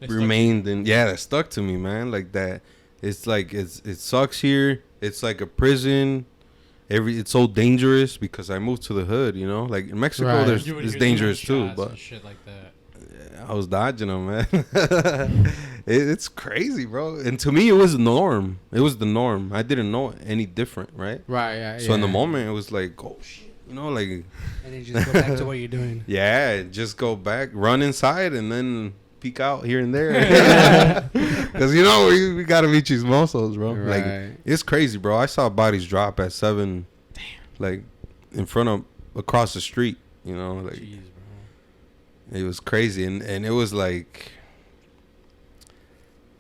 That remained, and that stuck to me, man. Like that, it's like it sucks here. It's like a prison. It's so dangerous because I moved to the hood. Like in Mexico, Right. it's dangerous too. But Shit like that. I was dodging them, man. It's crazy, bro. And to me, it was the norm. It was the norm. I didn't know any different, right? Right. Yeah. So in the moment, it was like, oh shit, like. And then you just go back to what you're doing. Yeah, just go back, run inside, and then peek out here and there. Because we gotta be chismosos, bro. Right. Like, it's crazy, bro. I saw bodies drop at 7. Damn. Like, in front of, across the street. Like. Jeez, bro. It was crazy, and it was like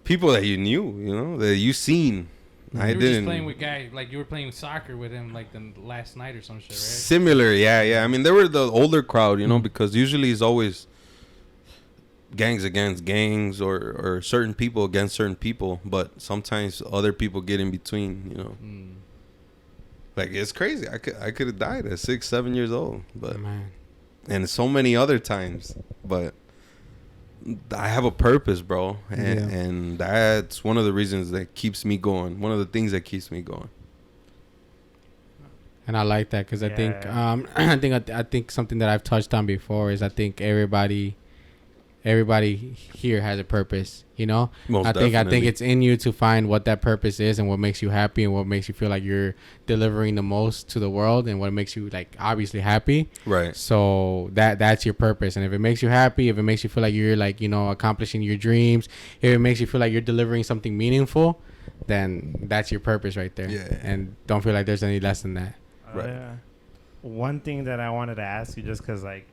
people that you knew, that you seen. I You were didn't. just playing with guys, like you were playing soccer with him, like the last night or some shit, right? Similar, yeah. I mean, they were the older crowd, because usually it's always gangs against gangs or certain people against certain people, but sometimes other people get in between, Like, it's crazy. I could have died at 6, 7 years old, but Man. and so many other times, but I have a purpose, bro, and that's one of the reasons that keeps me going. One of the things that keeps me going. And I like that because I think I think something that I've touched on before is I think everybody everybody here has a purpose, you know. Most I think definitely. it's in you to find what that purpose is and what makes you happy and what makes you feel like you're delivering the most to the world and what makes you like obviously happy. Right. So that's your purpose. And if it makes you happy, if it makes you feel like you're like, you know, accomplishing your dreams, if it makes you feel like you're delivering something meaningful, then that's your purpose right there. Yeah. And don't feel like there's any less than that. Right. Yeah. One thing that I wanted to ask you, just because, like,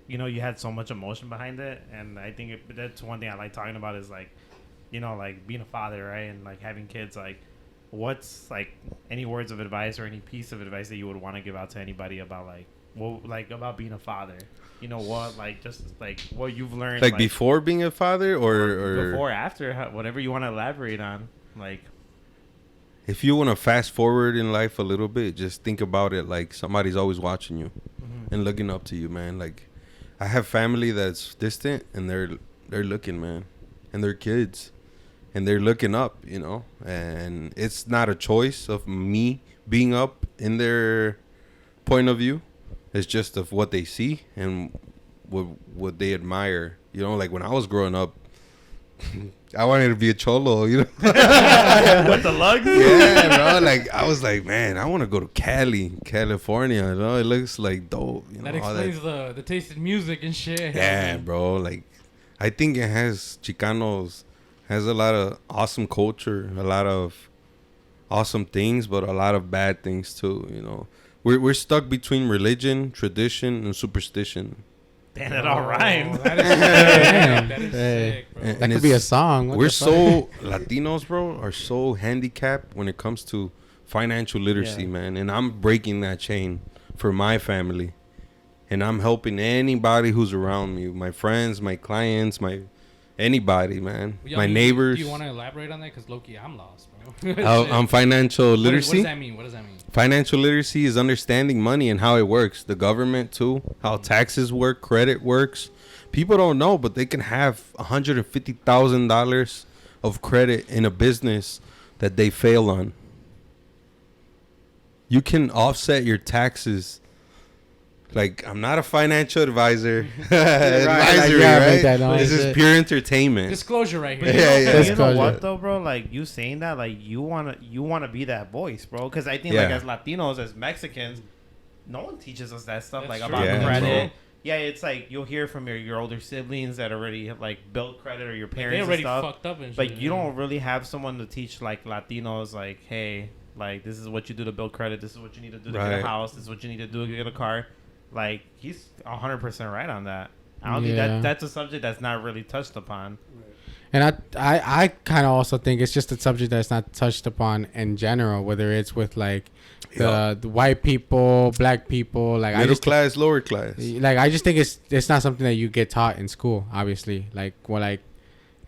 you know, you had so much emotion behind it, and I think that's one thing I like talking about is, like, you know, like, being a father, right, and, like, having kids, like, what's, like, any words of advice or any piece of advice that you would want to give out to anybody about, like, what, like, about being a father? You know what, like, just, like, what you've learned. Like before being a father or before, after, whatever you want to elaborate on, like. if you want to fast forward in life a little bit, just think about it like somebody's always watching you and looking up to you, man. Like, I have family that's distant and they're looking, man, and they're kids and they're looking up, you know, and it's not a choice of me being up in their point of view. It's just of what they see and what they admire, you know. Like when I was growing up, I wanted to be a cholo, you know. With the lugs? Yeah, bro. Like I was like, man, I want to go to California. You know, it looks like dope. You know, That all explains the taste in music and shit. Yeah, bro. Like, I think it has Chicanos has a lot of awesome culture, a lot of awesome things, but a lot of bad things too. You know, we're stuck between religion, tradition, and superstition. Damn, it all rhymed. That is sick. That is Hey. sick, bro. And That could be a song. What We're the fuck? so Latinos, bro, are so handicapped when it comes to financial literacy, Yeah. man. And I'm breaking that chain for my family, and I'm helping anybody who's around me, my friends, my clients, anybody, man, Yo, my do you- neighbors. Do you want to elaborate on that? Because Loki, I'm lost, bro. On financial What literacy. does that mean? What does that mean? Financial literacy is understanding money and how it works. The government too, how taxes work, credit works. People don't know, but they can have $150,000 of credit in a business that they fail on. You can offset your taxes. Like, I'm not a financial advisor. Advisory, yeah, right? make that noise. This is pure entertainment. Disclosure right here. But you know, Yeah, yeah. but you know Disclosure. what though, bro? Like you saying that, like you wanna be that voice, bro. Because I think like Yeah. as Latinos, as Mexicans, no one teaches us that stuff, That's like true. about Yeah, credit. bro. Yeah, it's like you'll hear from your older siblings that already have like built credit or your They parents and already stuff. fucked up and shit. But you don't really have someone to teach like Latinos, like, hey, like this is what you do to build credit. This is what you need to do to get Right. a house. This is what you need to do to get a car. Like he's 100% right on that. I don't think Yeah. that's a subject that's not really touched upon. And I kind of also think it's just a subject that's not touched upon in general, whether it's with like the white people, black people, like Middle class, lower class. I just think it's not something that you get taught in school. Obviously, like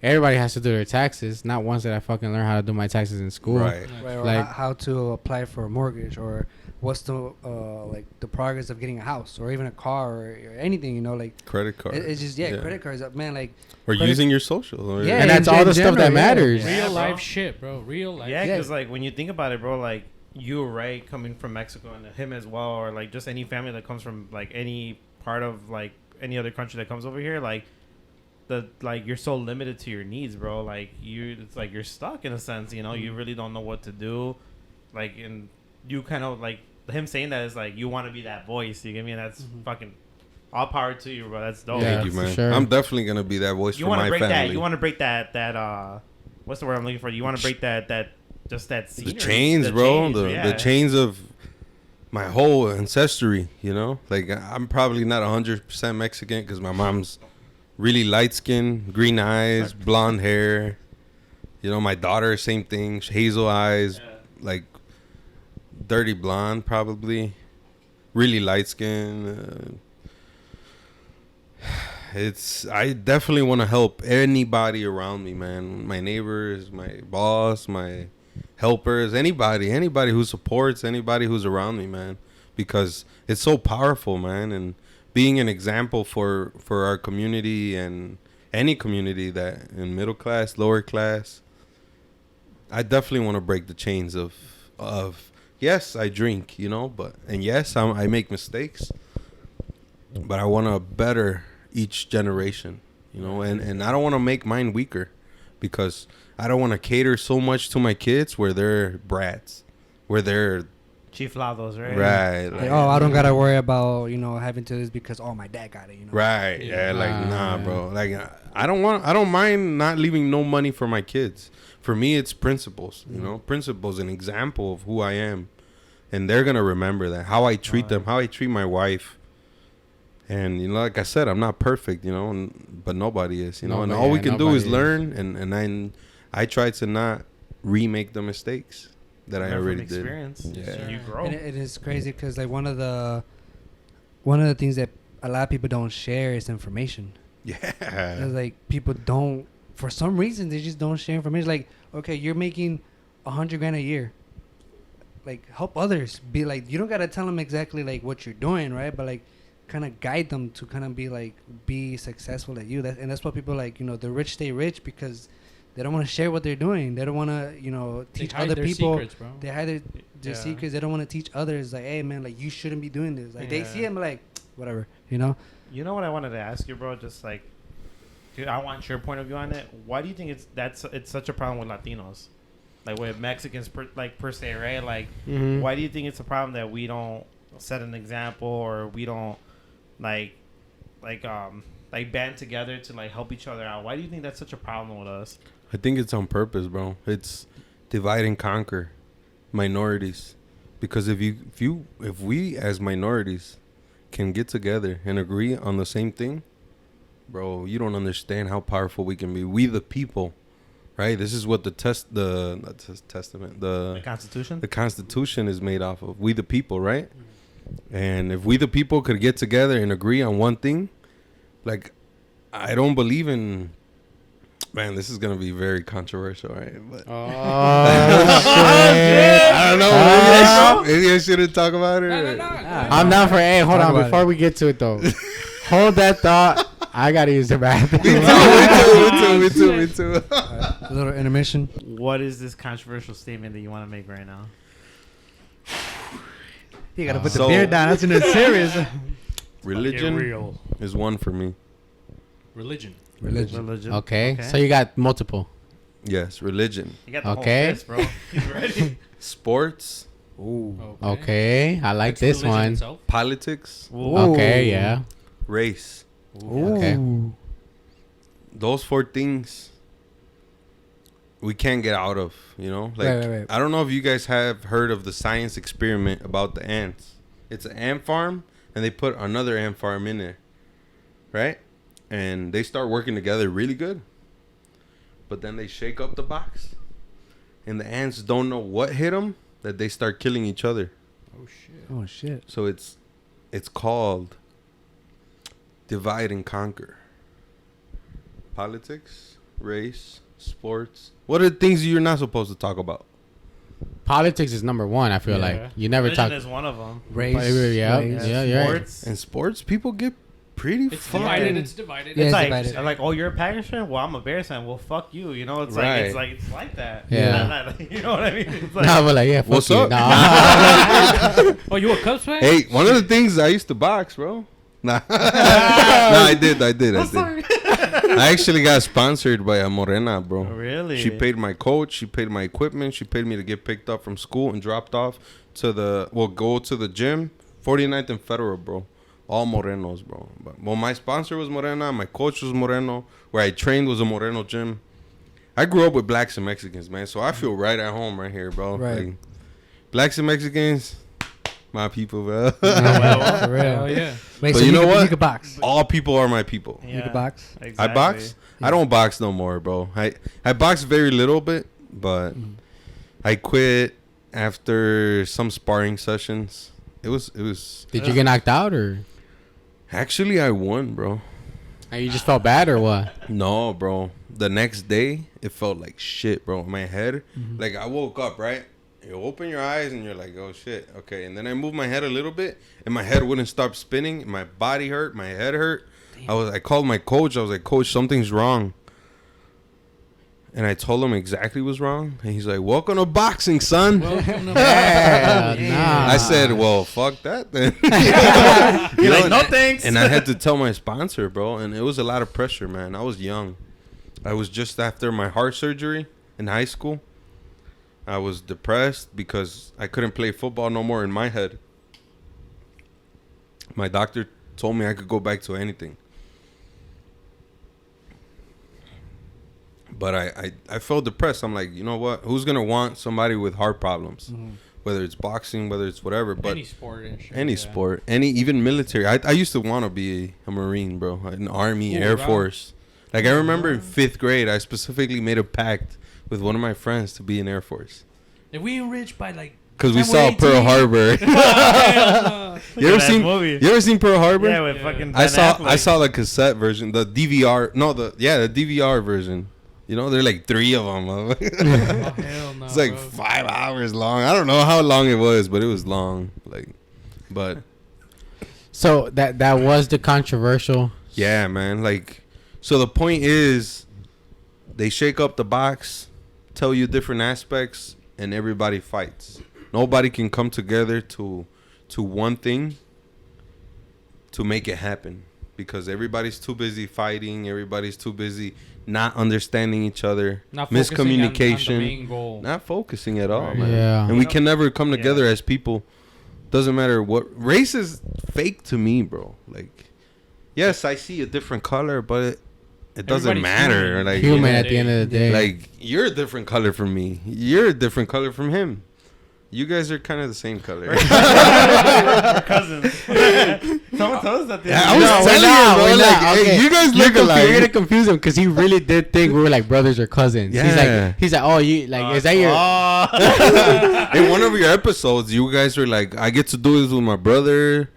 everybody has to do their taxes. Not once did I fucking learn how to do my taxes in school. Right. Right, or Like- how to apply for a mortgage, or what's the like the progress of getting a house or even a car or anything, you know, like Credit card. it's just credit cards, man, like Or credit- using your social. Or Yeah, And that's in all the stuff general, that yeah. matters. Yeah, Real bro. life shit, bro. Real life. Yeah, shit. because like when you think about it, bro, like you were right coming from Mexico and him as well, or like just any family that comes from like any part of like any other country that comes over here, like you're so limited to your needs, bro. Like it's like you're stuck in a sense, you know. You really don't know what to do, like, and you kind of like him saying that is like you want to be that voice. You get me? And that's fucking all power to you, bro. That's dope. Yeah, Thank you, for man. sure. I'm definitely gonna be that voice You for want to my break family. that? You want to break that what's the word I'm looking for? You want to break that just that the scenery, chains, bro. chains, The yeah. chains of my whole ancestry. You know, like I'm probably not 100% Mexican because my mom's really light skin, green eyes, blonde hair. You know, my daughter, same thing, hazel eyes, like dirty blonde, probably. Really light skin. I definitely want to help anybody around me, man. My neighbors, my boss, my helpers, anybody who supports, anybody who's around me, man. Because it's so powerful, man. And being an example for our community and any community that in middle class, lower class, I definitely want to break the chains of yes, I drink, you know, and yes, I make mistakes, but I want to better each generation, you know, and I don't want to make mine weaker because I don't want to cater so much to my kids where they're brats, where they're chiflados, right? right. Like, oh, I don't gotta worry about having to this because my dad got it. Right. Yeah. Like nah, bro. Like I don't mind not leaving no money for my kids. For me, it's principles. You know, principles, an example of who I am, and they're gonna remember that. How I treat them, how I treat my wife, and like I said, I'm not perfect. But nobody is. And all we can do is learn, and I try to not remake the mistakes that I already did. Experience. Yeah. You grow. And it is crazy because like one of the things that a lot of people don't share is information. Yeah. It's like people don't, for some reason, they just don't share information. Like, okay, you're making $100,000 a year. Like, help others. Be like, you don't gotta tell them exactly like what you're doing, right? But like, kind of guide them to kind of be successful at you. And that's what people like. The rich stay rich because they don't want to share what they're doing. They don't want to, teach other people. Secrets, bro. They hide their secrets. They don't want to teach others. Like, hey, man, like you shouldn't be doing this. Like they see them like, whatever, You know what I wanted to ask you, bro? Just like, dude, I want your point of view on it. Why do you think it's such a problem with Latinos, like with Mexicans, per se, right? Like, why do you think it's a problem that we don't set an example or we don't like band together to like help each other out? Why do you think that's such a problem with us? I think it's on purpose, bro. It's divide and conquer minorities. Because if we as minorities can get together and agree on the same thing, bro, you don't understand how powerful we can be. We the people, right? This is what the Constitution? The Constitution is made off of. We the people, right? And if we the people could get together and agree on one thing, like, I don't believe in... Man, this is gonna be very controversial, right? But shit. I don't know. Maybe I shouldn't talk about it. No. I'm down for hold on before we get to it though. Hold that thought. I gotta use the bathroom. Me too. a little intermission. What is this controversial statement that you want to make right now? You gotta put the beer down. That's in serious. Religion is one for me. Religion. Okay. So you got multiple. Yes, religion. You got the whole fist, bro. He's ready. Sports. Ooh. Okay. I like this one. Itself. Politics. Ooh. Okay. Yeah. Race. Ooh. Okay. Those 4 things we can't get out of, Like, Right. I don't know if you guys have heard of the science experiment about the ants. It's an ant farm, and they put another ant farm in there, right? And they start working together really good. But then they shake up the box, and the ants don't know what hit them, that they start killing each other. Oh shit. So it's called divide and conquer. Politics, race, sports. What are the things you're not supposed to talk about? Politics is number one. I feel like you never Religion talk. is one of them. Race. Yeah. You're right. Sports. In sports, people get pretty It's divided. It's divided. Yeah, It's it's like, divided. like, oh, you're a Packers fan? Well, I'm a Bears fan. Well, fuck you. It's Right. it's like that. Yeah. You know what I mean? It's like, No, but like, yeah, fuck What's you. up? Nah. Oh, you a Cubs fan? Hey, one of the things I used to box, bro. Nah, I did. I actually got sponsored by a Morena, bro. Really? She paid my coach. She paid my equipment. She paid me to get picked up from school and dropped off to go to the gym, 49th and Federal, bro. All Morenos, bro. Well, my sponsor was Morena. My coach was Moreno. Where I trained was a Moreno gym. I grew up with blacks and Mexicans, man. So I feel right at home right here, bro. Right. Like, blacks and Mexicans, my people, bro. For real. Hell yeah. Wait, But so you know what? You could box. All people are my people. Yeah, You could box. Exactly. I box. I don't box no more, bro. I box very little bit, but I quit after some sparring sessions. It was. Did you get knocked out or? Actually, I won, bro. And you just felt bad or what? No, bro. The next day, it felt like shit, bro. My head, like I woke up, right? You open your eyes and you're like, oh shit, okay. And then I moved my head a little bit, and my head wouldn't stop spinning. My body hurt, my head hurt. I called my coach. I was like, Coach, something's wrong. And I told him exactly what's wrong. And he's like, welcome to boxing, son. Welcome to I said, well, fuck that then. You're like, no thanks. And I had to tell my sponsor, bro. And it was a lot of pressure, man. I was young. I was just after my heart surgery in high school. I was depressed because I couldn't play football no more in my head. My doctor told me I could go back to anything. But I felt depressed. I'm like, you know what? Who's going to want somebody with heart problems? Mm-hmm. Whether it's boxing, whether it's whatever. But any sport and shit. Any sport. Even military. I used to want to be a Marine, bro. An Army, Air Force. Like, I remember in 5th grade, I specifically made a pact with one of my friends to be in Air Force. If we enriched by, like... Because we saw Pearl Harbor. You ever seen Pearl Harbor? Yeah, with fucking I saw the cassette version, the DVR. No, the DVR version. You know, there are like 3 of them. Oh, hell no, it's like bro. 5 hours long. I don't know how long it was, but it was long. But So that was the controversial. yeah, man. So the point is, they shake up the box, tell you different aspects, and everybody fights. Nobody can come together to one thing to make it happen, because everybody's too busy fighting. Everybody's too busy not understanding each other. Not miscommunication. on the main goal. Not focusing at all, Right. man. Yeah. And we can never come together as people. Doesn't matter what race is fake to me, bro. Like, yes, I see a different color, but it doesn't Everybody's matter. human. Like, Human at the end of the day. like, you're a different color from me. You're a different color from him. You guys are kind of the same color. We're cousins. Someone told us that. I was telling you, bro. Like, hey, you guys look alike. You're gonna confuse him because he really did think we were like brothers or cousins. Yeah. He's like, oh, you like, is that your? In one of your episodes, you guys were like, I get to do this with my brother.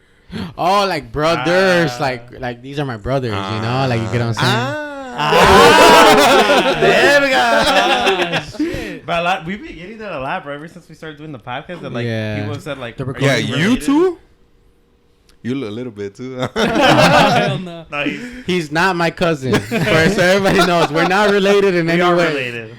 Oh, like brothers, like these are my brothers, you know, like you get what I'm saying. There we go. But we've been getting that a lot, bro. Ever since we started doing the podcast, that people have said like, yeah, you too. You a little bit too. Hell no. No, He's not my cousin. So everybody knows we're not related in any we are way. related.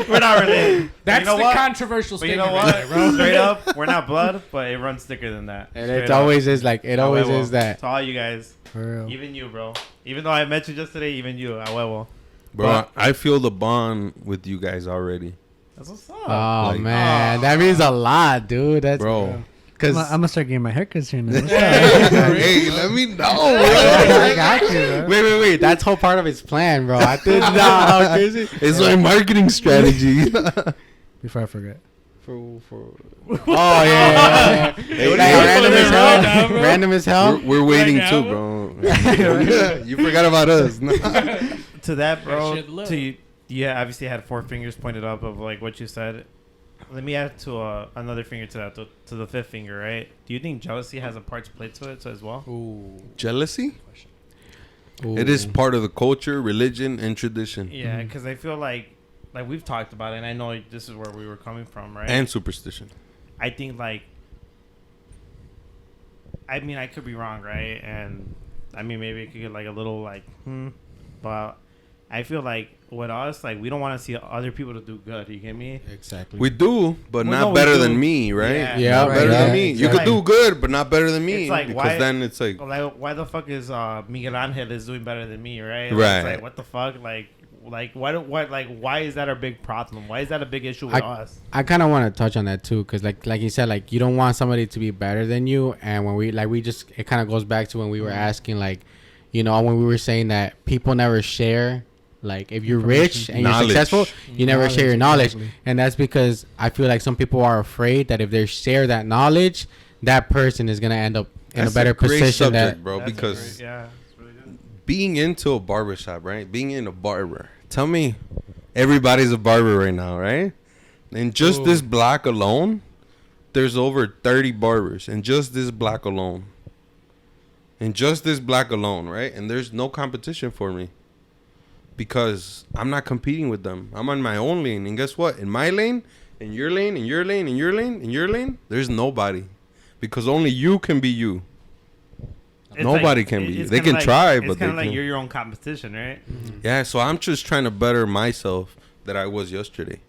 We're not related. That's you know the what? controversial But you statement. know right what? there, bro. Straight up, we're not blood, but it runs thicker than that. And Straight it up. always is like A huevo. is that. To all you guys, For real. even you, bro. Even though I met you just today, even you, a huevo. Bro, But- I feel the bond with you guys already. That's what's up. Oh Like- man, that means a lot, dude. That's Bro. because I'm gonna start getting my haircuts here now. Hey, let me know. I got you, bro. wait. That's whole part of his plan, bro. I think how crazy. It's my marketing strategy. Before I forget. Oh yeah. Hey, Like, hey, random as right now, hell. bro. Random as hell. we're waiting now, too, bro. bro. You forgot about us. To that, bro. shit low. To you, yeah, obviously had 4 fingers pointed up of like what you said. Let me add to another finger to that, to the 5th finger, right? Do you think jealousy has a part to play to it as well? Ooh. Jealousy? Ooh. It is part of the culture, religion, and tradition. Yeah, because I feel like we've talked about it, and I know this is where we were coming from, right? And superstition. I think I mean, I could be wrong, right? And I mean, maybe it could get like a little but I feel like with us, like, we don't want to see other people to do good. You get me? Exactly. We do, but Well, not no, we better do. than me, right? Yeah. Not right, better yeah, than me. You exactly. could do good, but not better than me. It's like, because why- then it's like, Why the fuck is Miguel Angel is doing better than me, right? Right. It's like, what the fuck? Why is that our big problem? Why is that a big issue with us? I kind of want to touch on that too, because like you said, like, you don't want somebody to be better than you, and when it kind of goes back to when we were asking, like, you know, when we were saying that people never share. Like, if you're rich and Knowledge. you're successful, you never share your knowledge. Exactly. And that's because I feel like some people are afraid that if they share that knowledge, that person is going to end up in that's a better great position. subject, bro. That's a Because great- yeah, it's really good. being into a barbershop, right? Being in a barber. Tell me, everybody's a barber right now, right? In just this block alone, there's over 30 barbers. In just this block alone. In just this block alone, right? And there's no competition for me. Because I'm not competing with them. I'm on my own lane. And guess what? In my lane, in your lane, in your lane, in your lane, in your lane, there's nobody. Because only you can be you. Nobody can be. They can try, but it's kind of like can't. you're your own competition, right? Yeah, so I'm just trying to better myself that I was yesterday,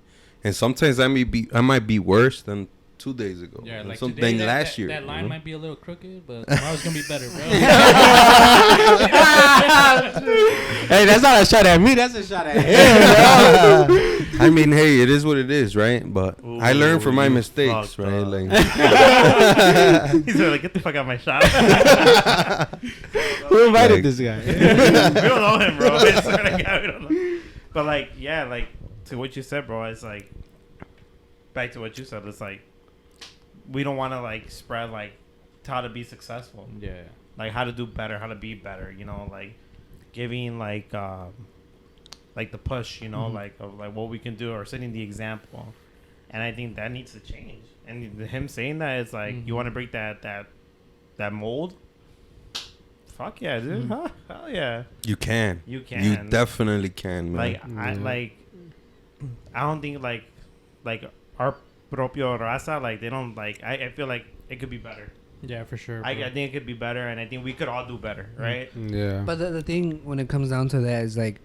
and sometimes I might be worse than 2 days ago. Yeah, like something today, last year. That line might be a little crooked, but tomorrow's gonna be better, bro. Hey, that's not a shot at me. That's a shot at him, bro. I mean, hey, it is what it is, right? But I learn from my mistakes, fucked right? up. Like, He's like, get the fuck out of my shop. Who invited Like- this guy? We don't know him, bro. I swear to God, we don't know. But like, yeah, like to what you said, bro. It's like back to what you said. It's like we don't want to like spread like how to be successful. Yeah. Like how to do better, how to be better. You know, like giving like the push. You know, like of like what we can do or setting the example. And I think that needs to change. And him saying that is like, you want to break that mold. Fuck yeah, dude! Huh? Hell yeah! you can. You can. You definitely can, man. Like I don't think like our propio raza like they don't like. I feel like it could be better. Yeah, for sure. I think it could be better, and I think we could all do better, right? Yeah. But the thing when it comes down to that is like,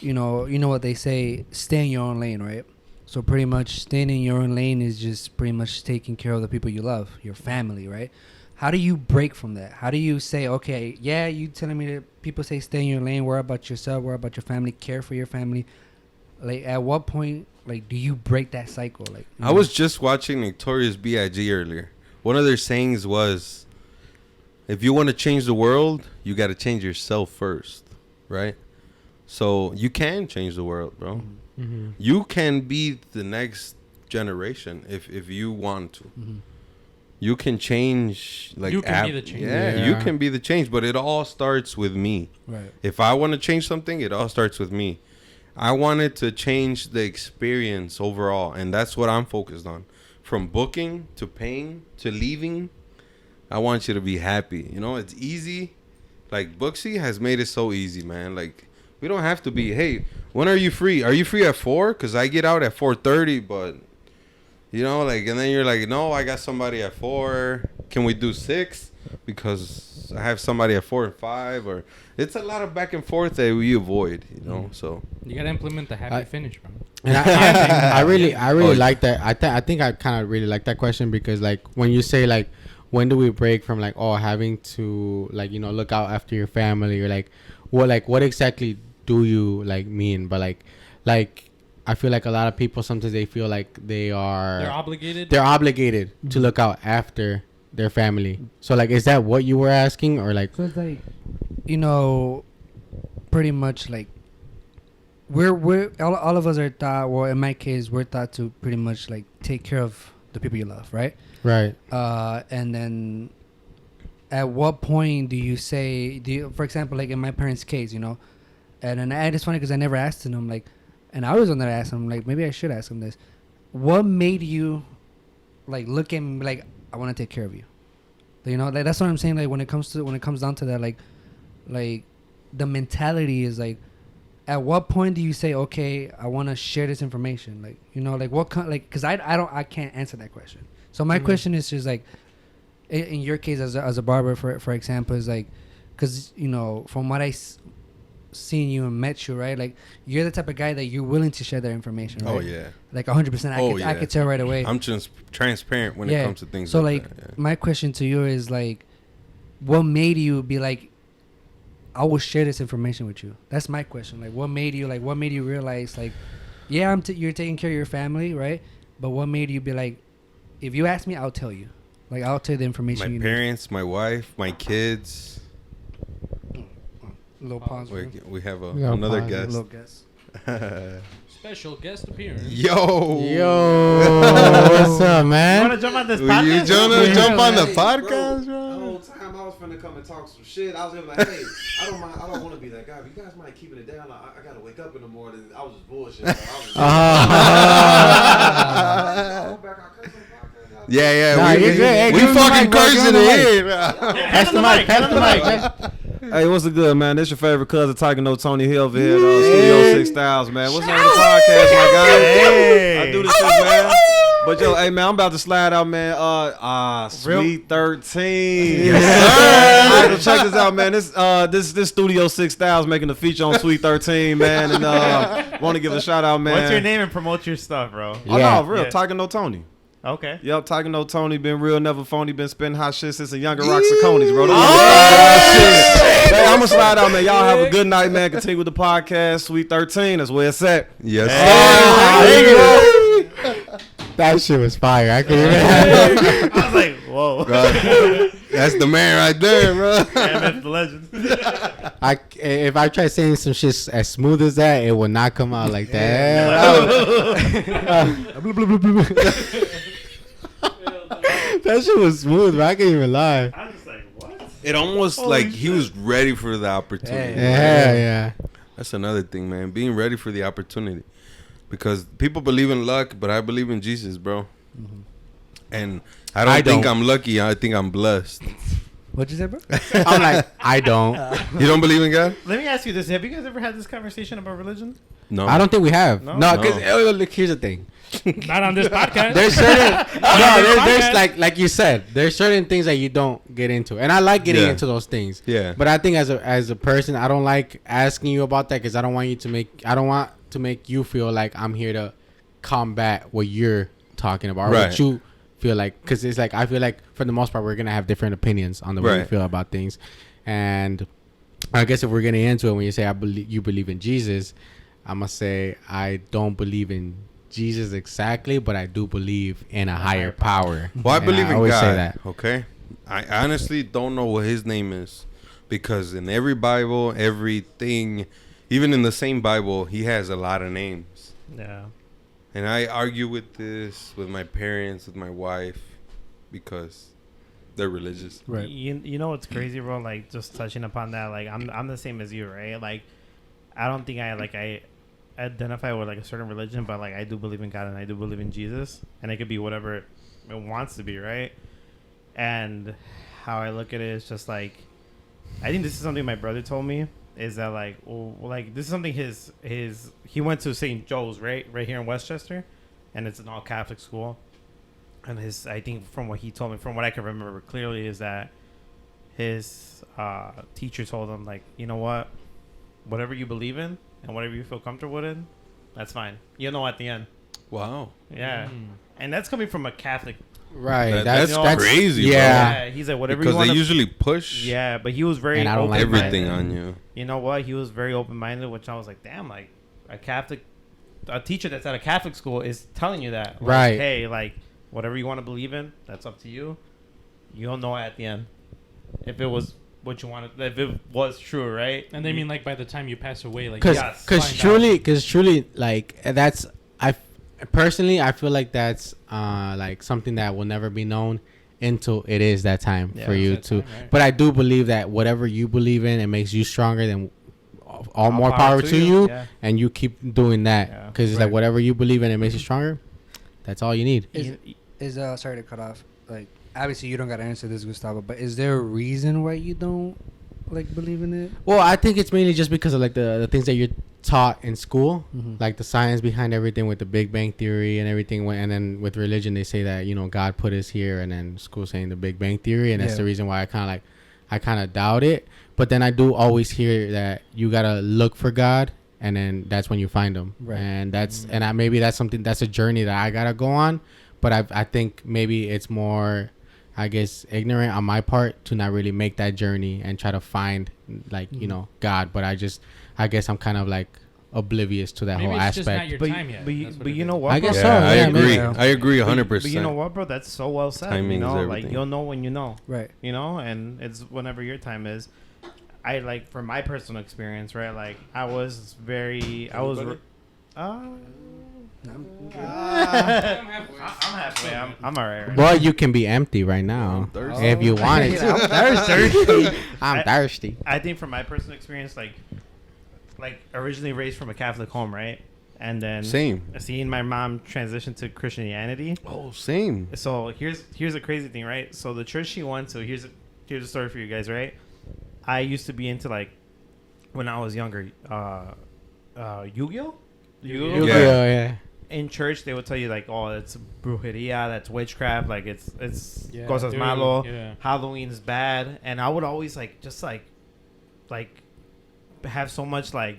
you know what they say, stay in your own lane, right? So pretty much staying in your own lane is just pretty much taking care of the people you love, your family, right? How do you break from that? How do you say, okay, yeah, you telling me that people say stay in your lane, worry about yourself, worry about your family, care for your family. Like, at what point, like, do you break that cycle? Like, I was just watching Notorious B.I.G. earlier. One of their sayings was, if you want to change the world, you got to change yourself first, right? So you can change the world, bro. Mm-hmm. You can be the next generation if you want to. Mm-hmm. You can change. Like You can be the change. Yeah, you can be the change, but it all starts with me. Right. If I want to change something, it all starts with me. I wanted to change the experience overall, and that's what I'm focused on. From booking to paying to leaving, I want you to be happy. You know, it's easy. Like, Booksy has made it so easy, man. Like, we don't have to be, hey, when are you free? Are you free at 4? Because I get out at 4:30, but, you know, like, and then you're like, no, I got somebody at 4. Can we do 6? Because I have somebody at 4 and 5. Or it's a lot of back and forth that we avoid, you know, so. You gotta implement the happy finish, bro. And I really Oh, like that. I think I kind of really like that question because like when you say like when do we break from like having to like look out after your family or like what exactly do you like mean? But like I feel like a lot of people sometimes they feel like they're obligated to look out after their family. So like is that what you were asking or like? So it's like, pretty much like we're all of us are taught, well in my case we're taught to pretty much like take care of the people you love, right? Right. And then at what point do you say, for example, like in my parents' case, and then it's funny because I never asked them, like, and I was on that ask them, like, maybe I should ask them this. What made you, like, look at me like, I want to take care of you? Like, that's what I'm saying. Like, when it comes down to that, like the mentality is like, at what point do you say, okay, I want to share this information? Like, like what kind, like, because I can't answer that question. So my question is just like, in your case as a barber, for example, is like, because from what I seen you and met you, right? Like, you're the type of guy that you're willing to share that information, right? Oh yeah. Like 100%. I could tell right away. I'm just transparent when it comes to things. So like like that, my question to you is like, what made you be like, I will share this information with you? That's my question. Like, what made you realize like, yeah, you're taking care of your family, right? But what made you be like, if you ask me, I'll tell you. Like, I'll tell you the information. My parents, my wife, my kids. Little pause. We have got another pause. guest. Little guest. Special guest appearance. Yo, what's up, You man? want to jump on this You podcast? jump on the Hey, podcast, The bro? whole time I was finna come and talk some shit. I was gonna be like, hey, I don't want to be that guy. But you guys mind keeping it down. I gotta wake up in the morning. I was just bullshit. Bro. I was back. I cursed on the podcast. Yeah, Nah, you're good. Hey, we give him the fucking mic, bro. cursing Give him the mic. here. Pass the mic. Pass the mic. Hey, what's the good, man? This your favorite cousin talking no Tony Hill over here at Studio 6000, man. What's the name of the podcast, my guy? Hey. I do this shit, man. But yo, hey man, I'm about to slide out, man. Sweet 13. Yes, All right, so check this out, man. This Studio 6000 making a feature on Sweet 13, man, and want to give a shout out, man. What's your name and promote your stuff, bro? Oh Yeah. no, real Yeah. Tiger No Tony. Okay. Yep, Tiger No Tony, been real, never phony, been spinning hot shit since a younger Roxaconis, bro. Hey, I'm gonna slide out, man. Y'all have a good night, man. Continue with the podcast. Sweet 13, that's where it's at. Yes. That shit was fire. I couldn't even. I was like, whoa. Bro, that's the man right there, bro. Damn, that's the legend. If I try saying some shit as smooth as that, it will not come out like that. That shit was smooth, bro. I can't even lie. I'm just like, what? It almost Holy like shit. he was ready for the opportunity. Yeah, yeah. That's another thing, man. Being ready for the opportunity. Because people believe in luck, but I believe in Jesus, bro. And I don't think don't. I'm lucky. I think I'm blessed. What'd you say, bro? I'm like, I don't. You don't believe in God? Let me ask you this: have you guys ever had this conversation about religion? No. I don't think we have. No? No, because look, here's the thing. Not on this podcast. There's certain there's podcast. like you said, there's certain things that you don't get into, and I like getting Yeah. into those things. Yeah. But I think as a person, I don't like asking you about that because I don't want to make you feel like I'm here to combat what you're talking about or Right. what you feel like, because it's like I feel like for the most part we're gonna have different opinions on the way we Right. feel about things, and I guess if we're getting into it, when you say you believe in Jesus, I'm gonna say I don't believe in Jesus exactly, but I do believe in a higher power. Well, I And believe in always God. say that. Okay. I honestly don't know what his name is, because in every Bible, everything, even in the same Bible, he has a lot of names. Yeah. And I argue with this with my parents, with my wife, because they're religious. Right. You know what's crazy, bro? Like, just touching upon that, like I'm the same as you, right? Like, I don't think I identify with like a certain religion, but like I do believe in God and I do believe in Jesus, and it could be whatever it wants to be, right? And how I look at it is just like, I think this is something my brother told me, is that like, well, like this is something he went to St. Joe's, right here in Westchester, and it's an all Catholic school. And I think from what he told me, from what I can remember clearly, is that his teacher told him, like, you know what, whatever you believe in and whatever you feel comfortable in, that's fine. You'll know at the end. Wow. Yeah. And that's coming from a Catholic. Right. That's that's crazy, bro. Yeah. He's like, whatever Because you want they to. usually push Yeah, but he was very And I don't like open-minded. everything on you. You know what? He was very open-minded, which I was like, damn, like a teacher that's at a Catholic school is telling you that. Like, Right. Hey, like, whatever you want to believe in, that's up to you. You'll know at the end if it was what you wanted, if it was true, right? And they mean like by the time you pass away, like Because Yes. truly, like that's personally I feel like that's like something that will never be known until it is that time Yeah, for it's you that to. time, right. But I do believe that whatever you believe in, it makes you stronger. Then all more power to you, Yeah. and you keep doing that Yeah. because it's Right. like whatever you believe in, it makes you stronger. That's all you need. Is sorry to cut off. Like, obviously you don't gotta answer this, Gustavo, but is there a reason why you don't like believe in it? Well, I think it's mainly just because of like the things that you're taught in school, Mhm. like the science behind everything with the Big Bang Theory and everything. And then with religion, they say that, you know, God put us here, and then school saying the Big Bang Theory, and that's Yeah. the reason why I kind of doubt it. But then I do always hear that you gotta look for God, and then that's when you find him. Right. And maybe that's something, that's a journey that I gotta go on. But I think maybe it's more, I guess, ignorant on my part to not really make that journey and try to find like, you know, God. But I guess I'm kind of like oblivious to that maybe whole it's just not aspect. your But, time yet. but That's what it you is. know what? I bro? guess Yeah, so, I yeah, agree. maybe. I agree 100%. But you know what, bro? That's so well said. Timing you is know, everything. like you'll know when you know. Right. You know, and it's whenever your time is. I like, from my personal experience, right? Like I was I'm halfway. I'm alright. Right? Well, you can be empty right now thirsty. if you wanted to. I'm thirsty. I'm thirsty. I think from my personal experience, like originally raised from a Catholic home, right? And then Same. seeing my mom transition to Christianity. Oh, same. So here's a crazy thing, right? So the church she went to, here's a story for you guys, right? I used to be into, like, when I was younger, Yu-Gi-Oh? Yeah. Yeah. in church they would tell you like, oh, it's brujeria, that's witchcraft, like it's Yeah, cosas dude, malo, yeah. Halloween's bad, and I would always like just like have so much like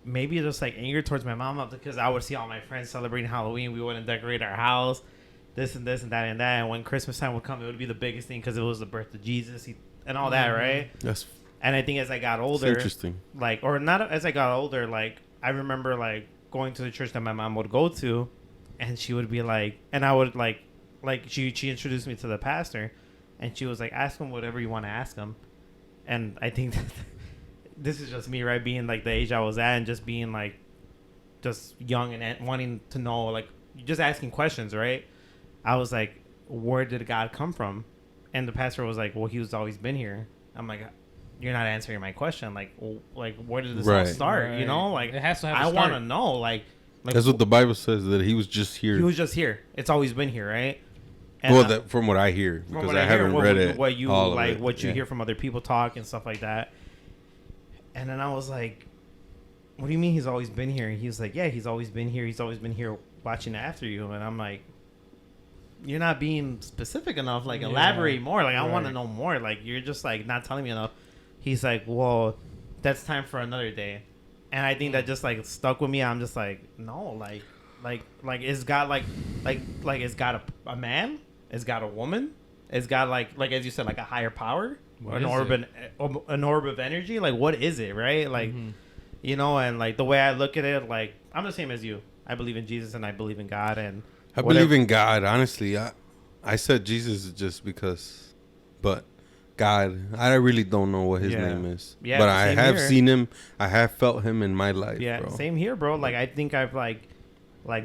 maybe just like anger towards my mom because I would see all my friends celebrating Halloween. We wouldn't decorate our house, this and this and that and that, and when Christmas time would come, it would be the biggest thing because it was the birth of Jesus and all that, right? That's And I think as I got older, interesting. like, or not as I got older, like I remember like going to the church that my mom would go to, and she would be like, and I would like she introduced me to the pastor, and she was like, ask him whatever you want to ask him, and I think that this is just me, right? Being like the age I was at, and just being like, just young and wanting to know, like, just asking questions, right? I was like, where did God come from? And the pastor was like, well, he was always been here. I'm like, you're not answering my question. Like where did this all start? Right. You know, like It has to have a I want to start. know. Like That's what the Bible says, that he was just here. he was just here. It's always been here, right? Well, that, from what I hear, from because what I haven't hear, read it. what you all of like, it. what you Yeah. hear from other people talk and stuff like that. And then I was like, "What do you mean he's always been here?" And he was like, "Yeah, he's always been here. He's always been here watching after you." And I'm like, "You're not being specific enough. Like, Yeah. elaborate more. Like, I want to Right. know more. Like, you're just like not telling me enough." He's like, "Well, that's time for another day." And I think that just like stuck with me. I'm just like, no, like it's got like it's got a man, it's got a woman, it's got like as you said, like a higher power, What an is orb of energy. Like, what is it, right? Like, you know, and like the way I look at it, like I'm the same as you. I believe in Jesus and I believe in God, and I believe in God. Honestly, I said Jesus just because, but God, I really don't know what his Yeah. name is. Yeah, but I same have here. seen him. I have felt him in my life. yeah, bro. same here, bro. Like I think I've like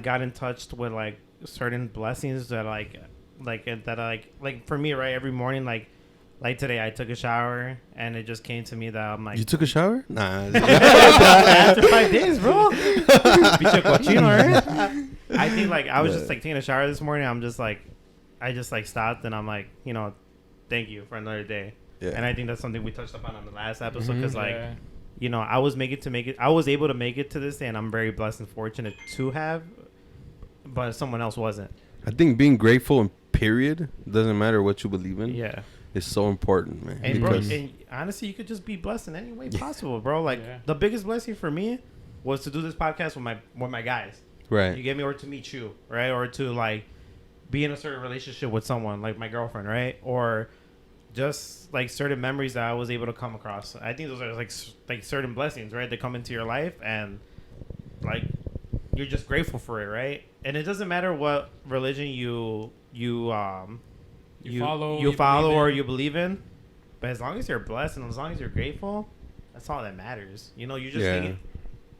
got in touch with like certain blessings that like for me, right? Every morning, like today, I took a shower and it just came to me that I'm like, You took a shower? Nah. after 5 days, bro. Bicho cochino, right? I think like I was just like taking a shower this morning. I'm just like, I just like stopped and I'm like, you know, thank you for another day. Yeah. And I think that's something we touched upon on the last episode because like, Yeah. you know, I was able to make it to this day, and I'm very blessed and fortunate to have, but someone else wasn't. I think being grateful and period, doesn't matter what you believe in, Yeah. is so important, man. And bro, Because and honestly, you could just be blessed in any way possible, bro. Like Yeah. the biggest blessing for me was to do this podcast with my guys. You right. get me, or to meet you, right, or to like be in a certain relationship with someone like my girlfriend, right, or just like certain memories that I was able to come across. I think those are like certain blessings, right, that come into your life, and like you're just grateful for it, right? And it doesn't matter what religion you follow, you you follow believe or in. you believe in, but as long as you're blessed and as long as you're grateful, that's all that matters. You know, you're just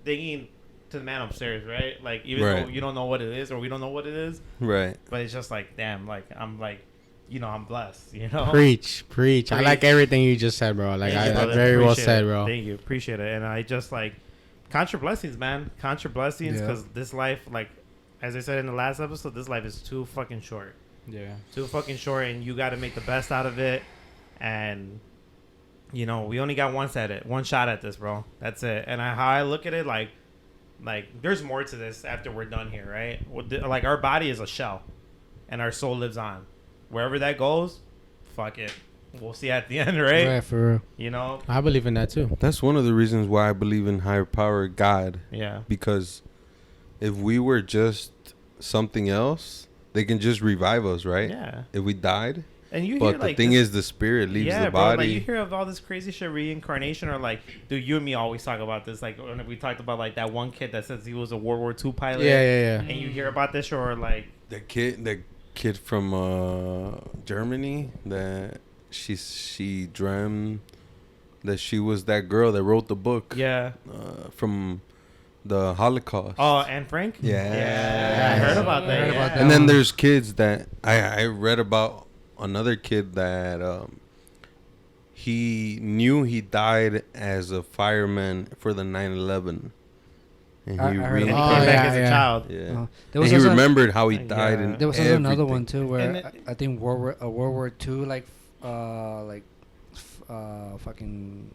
thinking to the man upstairs, right? Like even Right. though you don't know what it is or we don't know what it is, Right. but it's just like, damn, like I'm like, you know, I'm blessed, you know. Preach. I Preach. like everything you just said, bro. Like Thank you, I brother. very well Appreciate said, it. bro. Thank you, appreciate it. And I just like count your blessings, man. Count your blessings, Yeah. because this life, like as I said in the last episode, this life is too fucking short. Yeah. Too fucking short, and you got to make the best out of it. And you know, we only got one shot at this, bro. That's it. And how I look at it, like there's more to this after we're done here, right? Like our body is a shell, and our soul lives on. Wherever that goes, fuck it. We'll see at the end, right? Right, for real. You know? I believe in that too. That's one of the reasons why I believe in higher power, God. Yeah. Because if we were just something else, they can just revive us, right? Yeah. If we died. And you hear But the like thing this, is, the spirit leaves yeah, the bro, body. like you hear of all this crazy shit, reincarnation, or like, dude, you and me always talk about this. Like when we talked about like that one kid that says he was a World War II pilot. Yeah. And you hear about this, or like, The kid from Germany that she dreamt that she was that girl that wrote the book. yeah. From the Holocaust. Oh, Anne Frank. Yeah. Yeah, I heard about that. I heard yeah. about And then there's kids that I read about another kid that he knew he died as a fireman for the 9/11, and I he heard And he about came Oh, back yeah, as a yeah. child. yeah. There And was he also, remembered how he Yeah. died. And there was also another everything. one too where And it- I think World War II fucking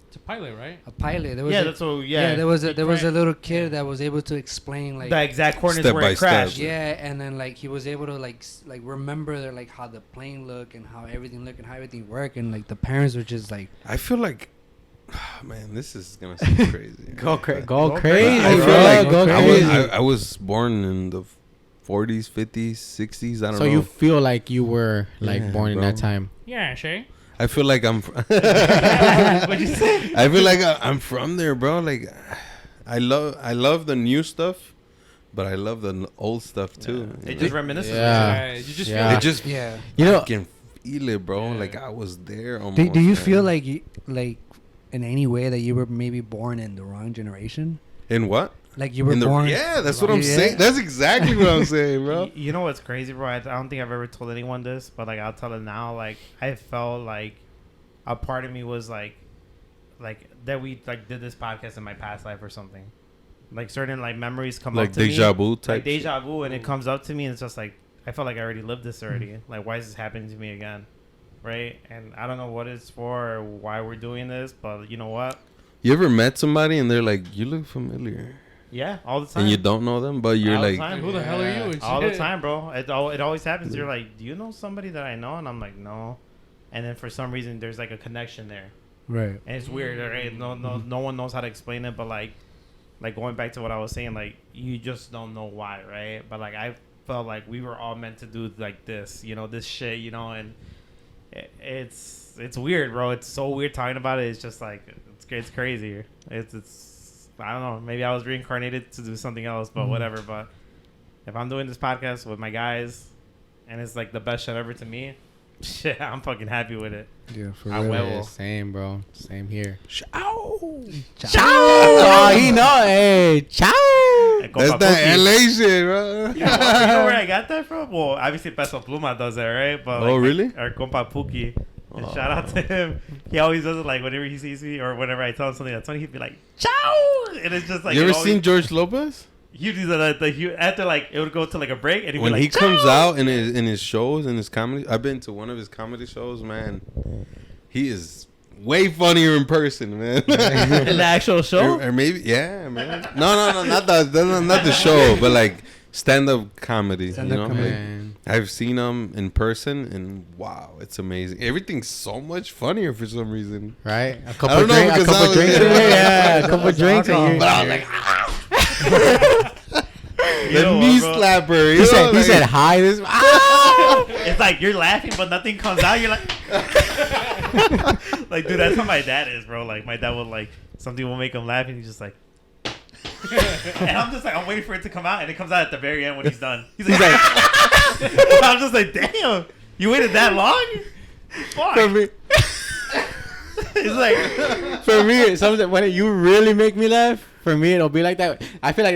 It's a pilot, right? A pilot. There was Yeah, a, that's what. yeah, Yeah, there was a crashed. little kid that was able to explain like the exact coordinates Step where by it step. crashed. yeah, and then like he was able to like remember like how the plane looked and how everything looked and how everything worked, and like the parents were just like, I feel like, man, this is gonna sound crazy. Go Go crazy, I bro. feel like Go I crazy. I was born in the 40s, 50s, 60s. I don't So know. you feel like you were like Yeah, born in bro. that time. Yeah, Shay. I feel like I'm. What'd you say? I feel like I'm from there, bro. Like, I love the new stuff, but I love the old stuff too. It you just know? reminisces. Yeah. You just Yeah. feel It just yeah. You know, I can feel it, bro. Yeah. Like I was there. Almost, Do you man. feel like like in any way that you were maybe born in the wrong generation? In what? Like you were In the born. yeah, that's what I'm Yeah. saying. That's exactly what I'm saying, bro. You know what's crazy, bro? I don't think I've ever told anyone this, but like I'll tell it now. Like I felt like a part of me was like that we like did this podcast in my past life or something. Like certain like memories come Like up to me. deja vu type. Like deja vu, and it comes up to me, and it's just like I felt like I already lived this already. Like why is this happening to me again, right? And I don't know what it's for or why we're doing this, but you know what? You ever met somebody and they're like, "You look familiar," Yeah, all the time. and you don't know them, but you're All the like, time. Who the hell are you? And all the shit. time, bro. It always happens. You're like, do you know somebody that I know? And I'm like, no. And then for some reason, there's like a connection there, Right. and it's weird. Right? No one knows how to explain it. But like going back to what I was saying, like you just don't know why, right? But like I felt like we were all meant to do like this, this shit, and it's weird, bro. It's so weird talking about it. It's just like it's crazy. It's I don't know. Maybe I was reincarnated to do something else, but whatever. But if I'm doing this podcast with my guys, and it's like the best shit ever to me, shit, I'm fucking happy with it. Yeah, for I real. will. Yeah, same, bro. Same here. Ciao. Oh, he know. Hey, ciao. And "That's Compa that Booksy. LA shit, bro." You know where I got that from? Well, obviously Peso Pluma does that, right? But Oh, really? Our compa Pookie. And Oh. shout out to him. He always does it like whenever he sees me or whenever I tell him something that's funny, he'd be like, ciao! And it's just like... You it ever always- seen George Lopez? He do that after like it would go to like a break and he'd When be like, he comes out in his shows, in his comedy, I've been to one of his comedy shows, man. He is way funnier in person, man. in the actual show? or maybe, yeah, man. No, not the show, but like stand-up comedy. Stand-up comedy. Man. I've seen him in person, and wow, it's amazing. Everything's so much funnier for some reason. Right? A I couple don't know, drinks. A because I couple was- drinks. yeah. Yeah, a couple drinks. alcohol. And you're, But I was like, You the know knee what, bro? slapper. he you said, know, he like- said hi. This. Ah! It's like you're laughing but nothing comes out. You're like... like, dude, that's how my dad is, bro. Like, my dad will like... Something will make him laugh and he's just like... and I'm just like, I'm waiting for it to come out, and it comes out at the very end when he's done. He's like, I'm just like, damn, you waited that long? Fuck. For me, It's like, for me, sometimes when you really make me laugh, for me it'll be like that. I feel like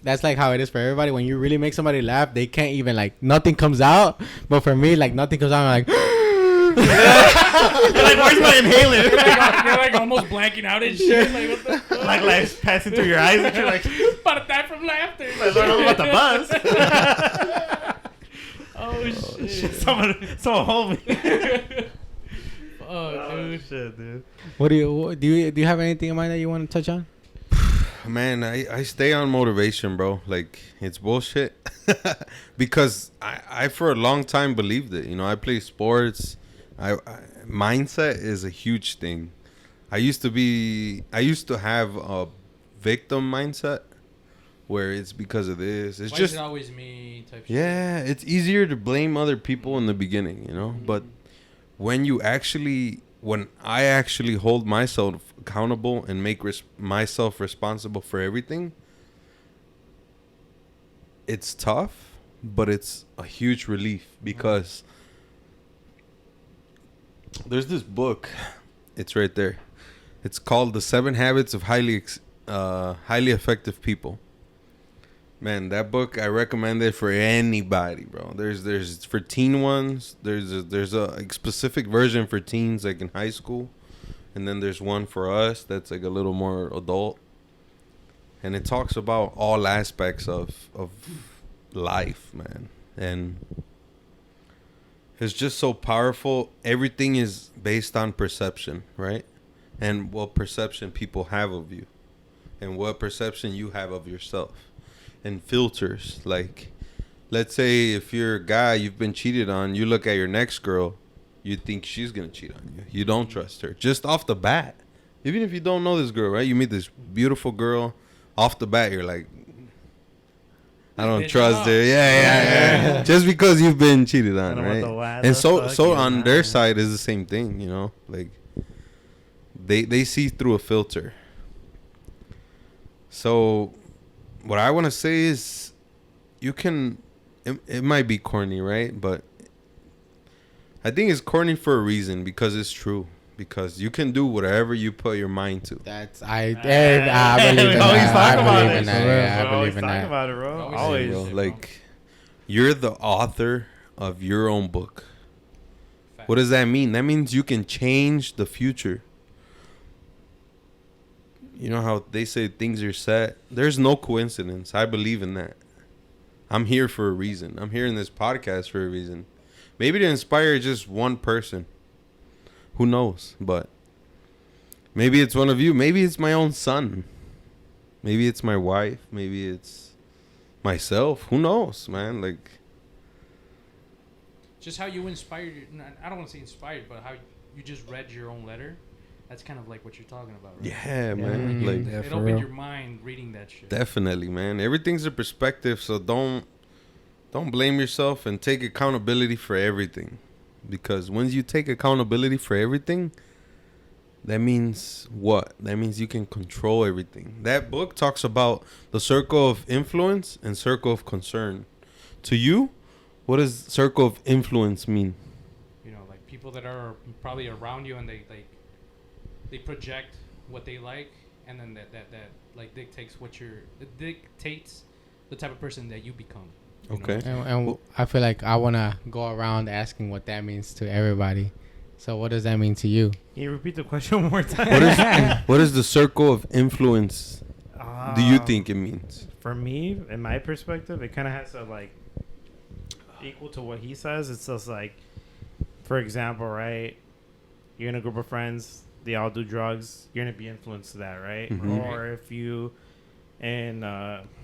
that's like how it is for everybody. When you really make somebody laugh, they can't even like nothing comes out. But for me, like nothing comes out. I'm like, you're like, where's my inhaler? You're like almost blanking out and shit. Like, what the fuck? Like life's passing through your eyes, and you're like, About to die from laughter. I don't know about the buzz. Oh, shit. someone hold me. Oh, dude. Shit, dude. what do you have anything in mind that you want to touch on? Man, I stay on motivation, bro. Like, it's bullshit. Because I for a long time believed it. I play sports. Mindset is a huge thing. I used to have a victim mindset where it's because of this. It's Why just is it always me type shit? yeah, it's easier to blame other people in the beginning, but when I actually hold myself accountable and make myself responsible for everything, it's tough, but it's a huge relief because there's this book. It's right there. It's called The 7 Habits of Highly Effective People. Man, that book, I recommend it for anybody, bro. There's for teen ones. There's a specific version for teens, like in high school, and then there's one for us that's like a little more adult, and it talks about all aspects of life, man, and it's just so powerful. Everything is based on perception, right? and what perception people have of you, and what perception you have of yourself, and filters. Like, let's say if you're a guy, you've been cheated on, you look at your next girl, you think she's gonna cheat on you. You don't trust her just off the bat. Even if you don't know this girl, right? You meet this beautiful girl, off the bat, you're like, I don't trust her. Yeah. Just because you've been cheated on, right? And so on their side is the same thing, you know? Like, they see through a filter. So what I want to say is, you can, it might be corny, right? But I think it's corny for a reason, because it's true. Because you can do whatever you put your mind to. I believe in that. I believe in that. Yeah, I believe in Talk that. about it, bro. Always. Always. Like, you're the author of your own book. Fact. What does that mean? That means you can change the future. You know how they say things are set? There's no coincidence. I believe in that. I'm here for a reason. I'm here in this podcast for a reason. Maybe to inspire just one person. Who knows? But maybe it's one of you. Maybe it's my own son. Maybe it's my wife. Maybe it's myself. Who knows, man? Like, Just how you inspired. I don't want to say inspired, but how you just read your own letter. That's kind of like what you're talking about, right? yeah, man. Mhm. Like, Yeah, It for opened real. your mind reading that shit. definitely, man. Everything's a perspective, so don't blame yourself, and take accountability for everything. Because once you take accountability for everything, that means what? That means you can control everything. That book talks about the circle of influence and circle of concern. To you, what does circle of influence mean? You know, like people that are probably around you, and they project what they like, and then that like dictates it dictates the type of person that you become. You know? Okay. And I feel like I want to go around asking what that means to everybody. So what does that mean to you? Can you repeat the question one more time? What is the circle of influence do you Um, think it means? For me, in my perspective, it kind of has to like equal to what he says. It's just like, for example, right? You're in a group of friends, they all do drugs. You're gonna be influenced to that, right? Mhm. Or if you, and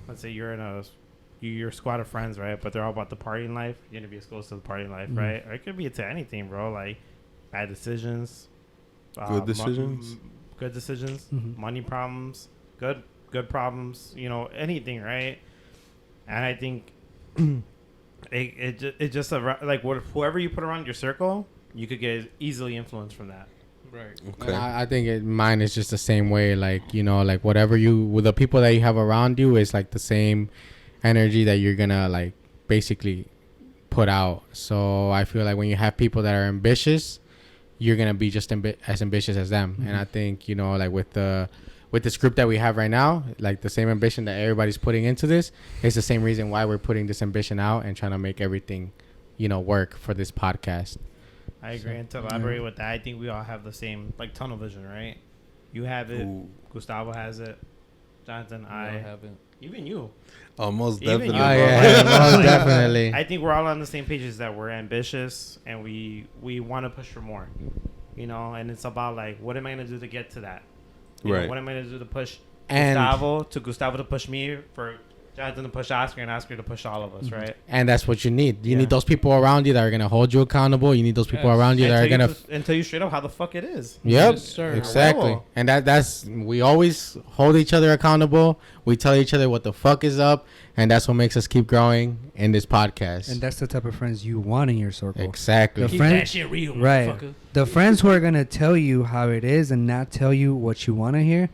let's say you're in your squad of friends, right? But they're all about the partying life. You're gonna be exposed to the partying life, Mhm. right? Or it could be to anything, bro. Like bad decisions, Good decisions. good decisions, Mhm. money problems, good problems. You know, anything, right? And I think it just like whoever you put around your circle, you could get easily influenced from that. Right. Okay. And I think mine is just the same way. Like, you know, like whatever with the people that you have around you is like the same energy that you're gonna like basically put out. So I feel like when you have people that are ambitious, you're gonna be just as ambitious as them. Mhm. And I think, you know, like with this group that we have right now, like the same ambition that everybody's putting into this is the same reason why we're putting this ambition out and trying to make everything, you know, work for this podcast. I agree. And to elaborate with that, I think we all have the same like tunnel vision, right? You have it. Ooh. Gustavo has it. Jonathan, I I haven't. even you. Most Even definitely. you, Oh, bro. yeah, most Like, definitely. I think we're all on the same page, is that we're ambitious and we want to push for more, you know. And it's about like, what am I gonna do to get to that? You know, Right. what am I gonna do to push And Gustavo to push me, for Jonathan to push Oscar, and Oscar to push all of us, right? and that's what you need. You Yeah. need those people around you that are gonna hold you accountable. You need those people Yes. around you that are gonna. And tell you straight up how the fuck it is. Yep, Yes, sir. exactly. Huevo. And that's we always hold each other accountable. We tell each other what the fuck is up, and that's what makes us keep growing in this podcast. And that's the type of friends you want in your circle. exactly. The Keep friend- that shit real, Right. motherfucker. The friends who are gonna tell you how it is and not tell you what you want to hear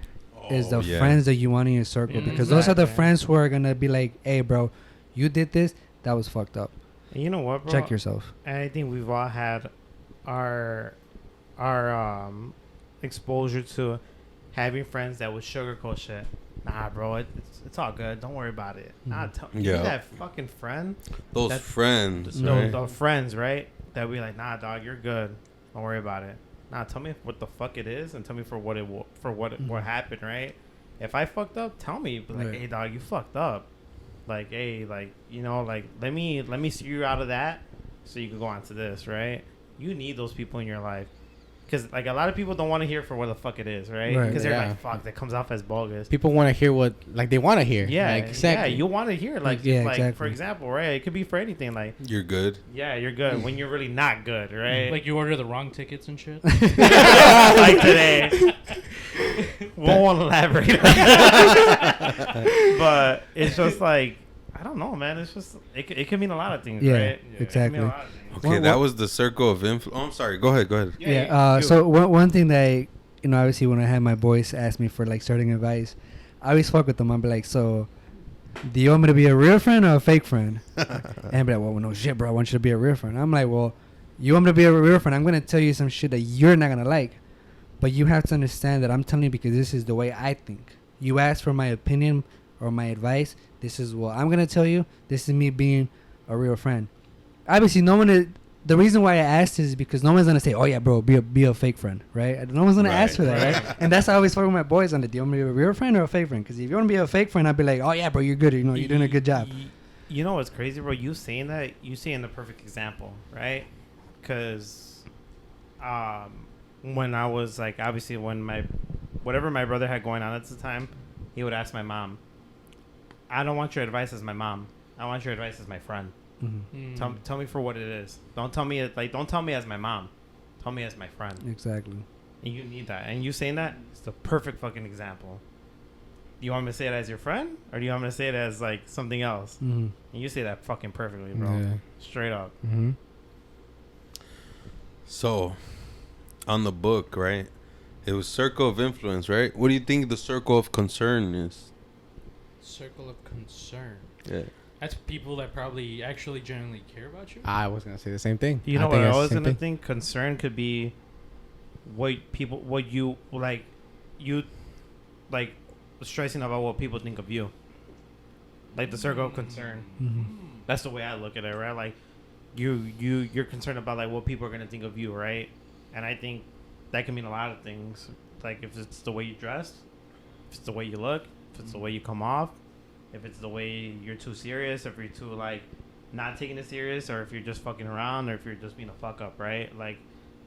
is the yeah. friends that you want in your circle, Yeah, because those are the exactly. friends who are gonna be like, "Hey, bro, you did this. That was fucked up. And you know what, bro? Check yourself." And I think we've all had our exposure to having friends that would sugarcoat shit. Nah, bro, it's all good. Don't worry about it. Nah, Yeah. that fucking friend. Those That's- friends, No, right? the friends, right? That be like, nah, dog, you're good. Don't worry about it. Nah, tell me what the fuck it is, and tell me for what what happened, right? If I fucked up, tell me. Be like, Right. hey, dog, you fucked up. Like, hey, like, you know, like, let me see you out of that, so you can go on to this, right? You need those people in your life. because like a lot of people don't want to hear for what the fuck it is, right? Right. Because they're Yeah. like, fuck, that comes off as bogus. People want to hear what like they want to hear. Yeah, like, exactly. Yeah, you want to hear like, Yeah, like exactly. for example, right? It could be for anything. Like, You're good. yeah, you're good when you're really not good, right? Like you order the wrong tickets and shit. like today. Won't elaborate. But it's just like I don't know, man. It's just it can mean a lot of things, Yeah, right? It can exactly. mean a lot of things. Okay, that was the circle of influence. Oh, I'm sorry. Go ahead. Yeah. So one thing that obviously when I had my boys ask me for like starting advice, I always fuck with them. I'll be like, so, do you want me to be a real friend or a fake friend? And I'll be like, well, no shit, bro. I want you to be a real friend. I'm like, well, you want me to be a real friend? I'm gonna tell you some shit that you're not gonna like, but you have to understand that I'm telling you because this is the way I think. You ask for my opinion or my advice. This is what I'm gonna tell you. This is me being a real friend. Obviously, no one. The reason why I asked is because no one's gonna say, "Oh yeah, bro, be a fake friend," right? No one's gonna ask for that, right? And that's how I always talk with my boys on the. Do you want me to be a real friend or a fake friend? Because if you want to be a fake friend, I'd be like, "Oh yeah, bro, you're good. You know, you're doing a good job." You know what's crazy, bro? You saying that, you saying the perfect example, right? Because, when I was like, obviously, when whatever my brother had going on at the time, he would ask my mom. I don't want your advice as my mom. I want your advice as my friend. Mm-hmm. Tell me for what it is. Don't tell me don't tell me as my mom. Tell me as my friend. Exactly. And you need that. And you saying that is the perfect fucking example. Do you want me to say it as your friend, or do you want me to say it as like something else? Mm-hmm. And you say that fucking perfectly, bro. Yeah. Straight up. Mm-hmm. So, on the book, right? It was circle of influence, right? What do you think the circle of concern is? Circle of concern. Yeah. That's people that probably actually genuinely care about you. I was gonna say the same thing. You know think what I that's was the same gonna thing. think? Concern could be what you stressing about what people think of you. Like the circle of concern. Mm-hmm. That's the way I look at it, right? Like you're concerned about like what people are gonna think of you, right? And I think that can mean a lot of things. Like if it's the way you dress, if it's the way you look, if it's the way you come off, if it's the way you're too serious, if you're too like not taking it serious, or if you're just fucking around, or if you're just being a fuck up, right? Like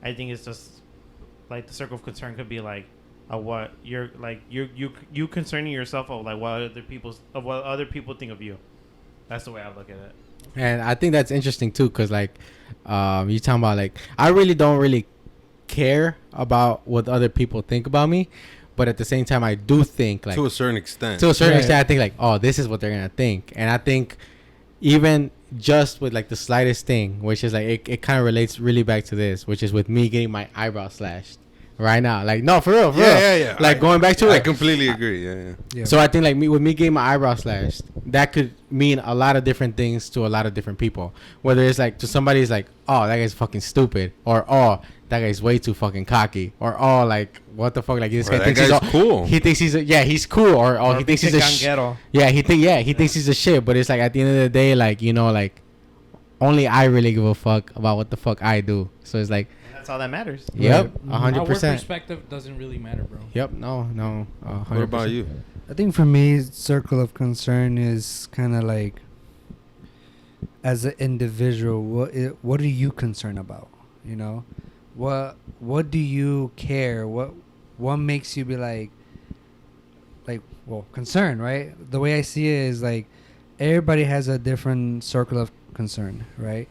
I think it's just like the circle of concern could be like what you're like you concerning yourself of like what other people think of you. That's the way I look at it. And I think that's interesting too, cause like, you talking about like I really don't really care about what other people think about me, but at the same time I do think like To a certain extent. extent I think like, oh, this is what they're gonna think. And I think even just with like the slightest thing, which is like it kind of relates really back to this, which is with me getting my eyebrow slashed right now. Like no, for real. Yeah. Like going back to I it. completely agree. Yeah. Yeah. So I think like me getting my eyebrow slashed, that could mean a lot of different things to a lot of different people. Whether it's like to somebody is like, oh, that guy's fucking stupid, or oh, that guy's way too fucking cocky, or oh, like what the fuck, like this guy That thinks he's guy's all, cool. He thinks he's cool, or oh, he thinks he's a he thinks he's a shit. But it's like at the end of the day, like like only I really give a fuck about what the fuck I do. So it's like. That's all that matters. Yep, Our 100%. perspective doesn't really matter, bro. Yep, no, 100%. What about you? I think for me, circle of concern is kind of like, as an individual, what are you concerned about? You know, what do you care? What makes you be like concerned, right? The way I see it is like, everybody has a different circle of concern, right?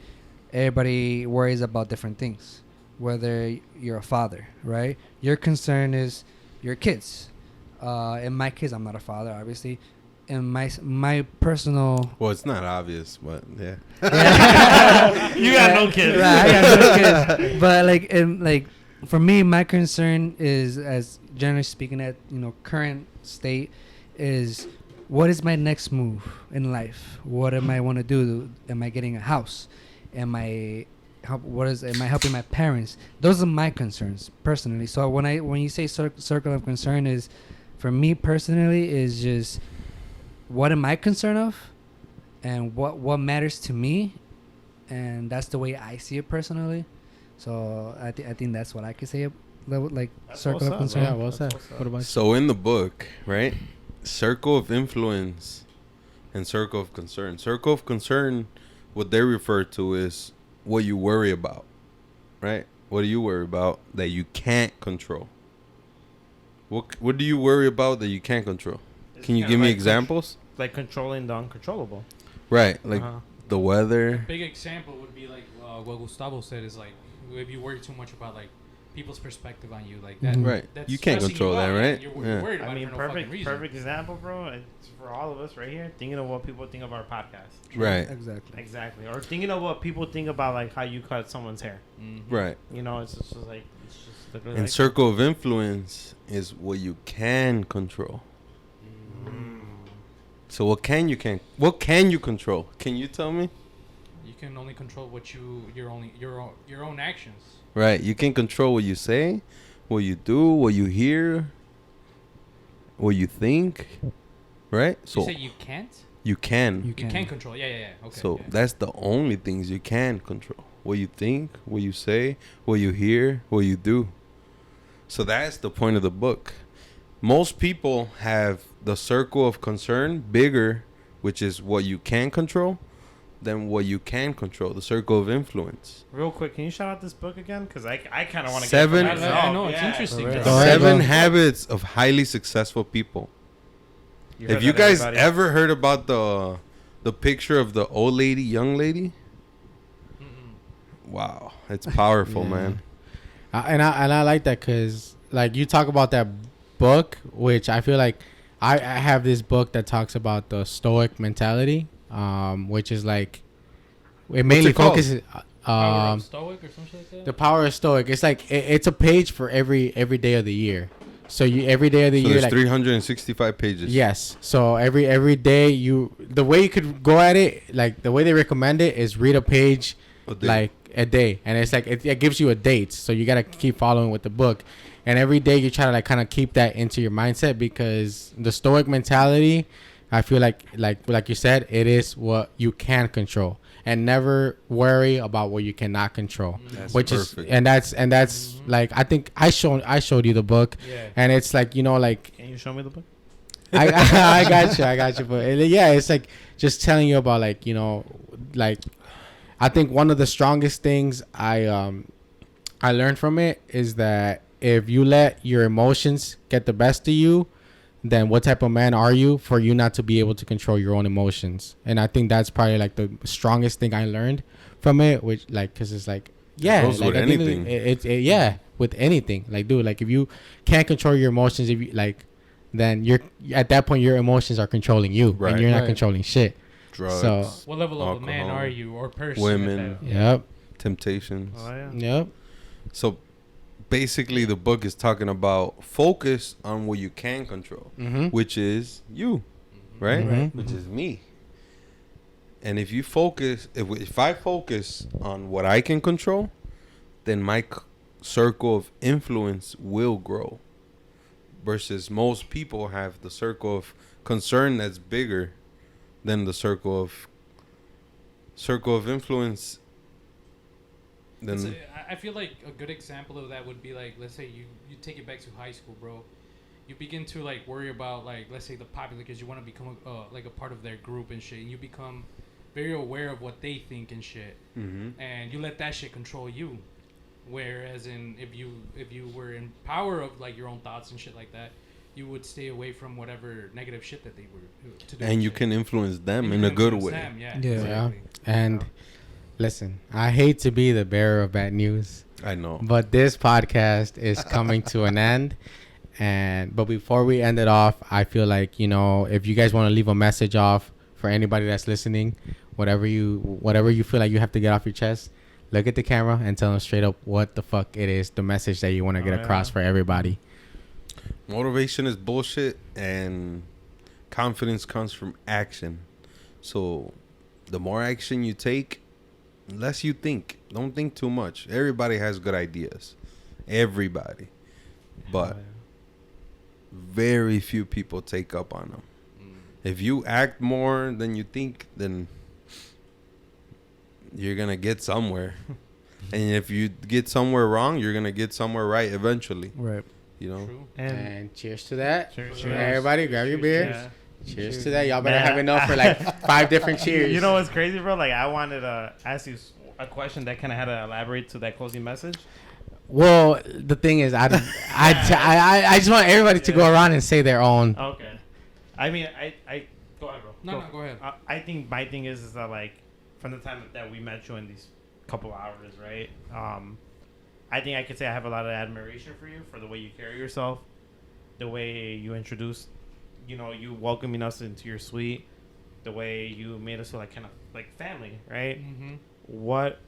Everybody worries about different things. Whether you're a father, right? Your concern is your kids. In my case, I'm not a father, obviously. In my personal... Well, it's not obvious, but yeah. You got no kids. Right, I got no kids. But for me, my concern is, as generally speaking, at current state, is what is my next move in life? What am I want to do? Am I getting a house? Am I helping my parents? Those are my concerns personally. So when you say circle of concern, is for me personally is just what am I concerned of, and what matters to me, and that's the way I see it personally. So I think that's what I could say. Like That's circle of what's up, concern. Yeah, well said. What about you? So in the book, right? Circle of influence and circle of concern. Circle of concern, what they refer to is what you worry about, right? What do you worry about that you can't control? What do you worry about that you can't control? It's Can you kinda give me like examples? Like controlling the uncontrollable. Right, like Uh-huh. the weather. Big example would be like what Gustavo said is like if you worry too much about like people's perspective on you, like that. Right. That's You can't stressing control you that, out, right? and You're Yeah. worried about I mean, it for no fucking perfect reason. example, bro. It's for all of us right here. Thinking of what people think of our podcast. Right, Exactly. Exactly. Or thinking of what people think about like how you cut someone's hair. right. You know, it's just like it's just literally And like, circle of influence is what you can control. So what can you control? Can you tell me? You can only control what your own actions. Right. You can control what you say, what you do, what you hear, what you think. Right? You So say you can't. you can. You can control. Yeah. Okay. So yeah. that's the only things you can control. What you think, what you say, what you hear, what you do. So that's the point of the book. Most people have the circle of concern bigger, which is what you can control, than what you can control, the circle of influence. Real quick, can you shout out this book again? Because I kind of want to Seven- get it for I myself. know it's Yeah. interesting. For real. Go Go ahead, Seven bro. habits of highly successful people. You heard If you that, guys everybody? ever heard about the picture of the old lady, young lady, wow, it's powerful, Yeah. man. And I like that because like you talk about that book, which I feel like I have this book that talks about the Stoic mentality, which is like it mainly it called? focuses Power of Stoic or something like that. the power of Stoic. It's like it's a page for every day of the year. So you every day of the So year, there's like 365 pages. yes. So every day the way you could go at it, like the way they recommend it is read a page A day. like a day, and it's like it gives you a date, so you gotta keep following with the book, and every day you try to like kind of keep that into your mindset because the Stoic mentality, I feel like you said, it is what you can control, and never worry about what you cannot control. That's Which perfect. is and that's like I think I showed you the book, Yeah. and it's like like Can you show me the book? I got you. But yeah, it's like just telling you about like like I think one of the strongest things I learned from it is that if you let your emotions get the best of you, then what type of man are you for you not to be able to control your own emotions? And I think that's probably like the strongest thing I learned from it, which like because it's like yeah, goes like, with at the end of the- anything. yeah, with anything. Like dude, like if you can't control your emotions, if you like, then you're at that point your emotions are controlling you, Right. and you're not Right. controlling shit. Drugs, So What level of a man alcohol, are you or person? women. yep, temptations. Oh yeah. yep, So basically, the book is talking about focus on what you can control, mm-hmm. which is you, right? Mhm. Which is me. And if you focus, if I focus on what I can control, then my circle of influence will grow. Versus most people have the circle of concern that's bigger than the circle of influence. Then I feel like a good example of that would be like, let's say you take it back to high school, bro. You begin to like worry about like, let's say the popular kids. You want to become like a part of their group and shit. And you become very aware of what they think and shit. Mm-hmm. And you let that shit control you. Whereas if you were in power of like your own thoughts and shit like that, you would stay away from whatever negative shit that they were to do. And you shit. can influence them And in you a can good influence way. them, yeah. Yeah. Exactly. And listen, I hate to be the bearer of bad news, I know. but this podcast is coming to an end. But before we end it off, I feel like if you guys want to leave a message off for anybody that's listening, whatever you feel like you have to get off your chest, look at the camera and tell them straight up what the fuck it is, the message that you want to get across for everybody. Motivation is bullshit, and confidence comes from action. So the more action you take, less you think. Don't think too much. Everybody has good ideas. Everybody. But very few people take up on them. If you act more than you think, then you're going to get somewhere. And if you get somewhere wrong, you're going to get somewhere right eventually. Right. You know? True. And cheers to that. Cheers. Everybody grab your beer. Yeah. Cheers to that. Y'all better Man, have enough for like 5 different cheers. You know what's crazy, bro? Like I wanted to ask you a question that kind of had to elaborate to that closing message. Well, the thing is, I just want everybody to go around and say their own. Okay. I mean, I go ahead, bro. No, go ahead. I think my thing is that like from the time that we met you in these couple hours, right? I think I could say I have a lot of admiration for you for the way you carry yourself, the way you introduced, you welcoming us into your suite, the way you made us feel like kind of like family, right? Mm-hmm. What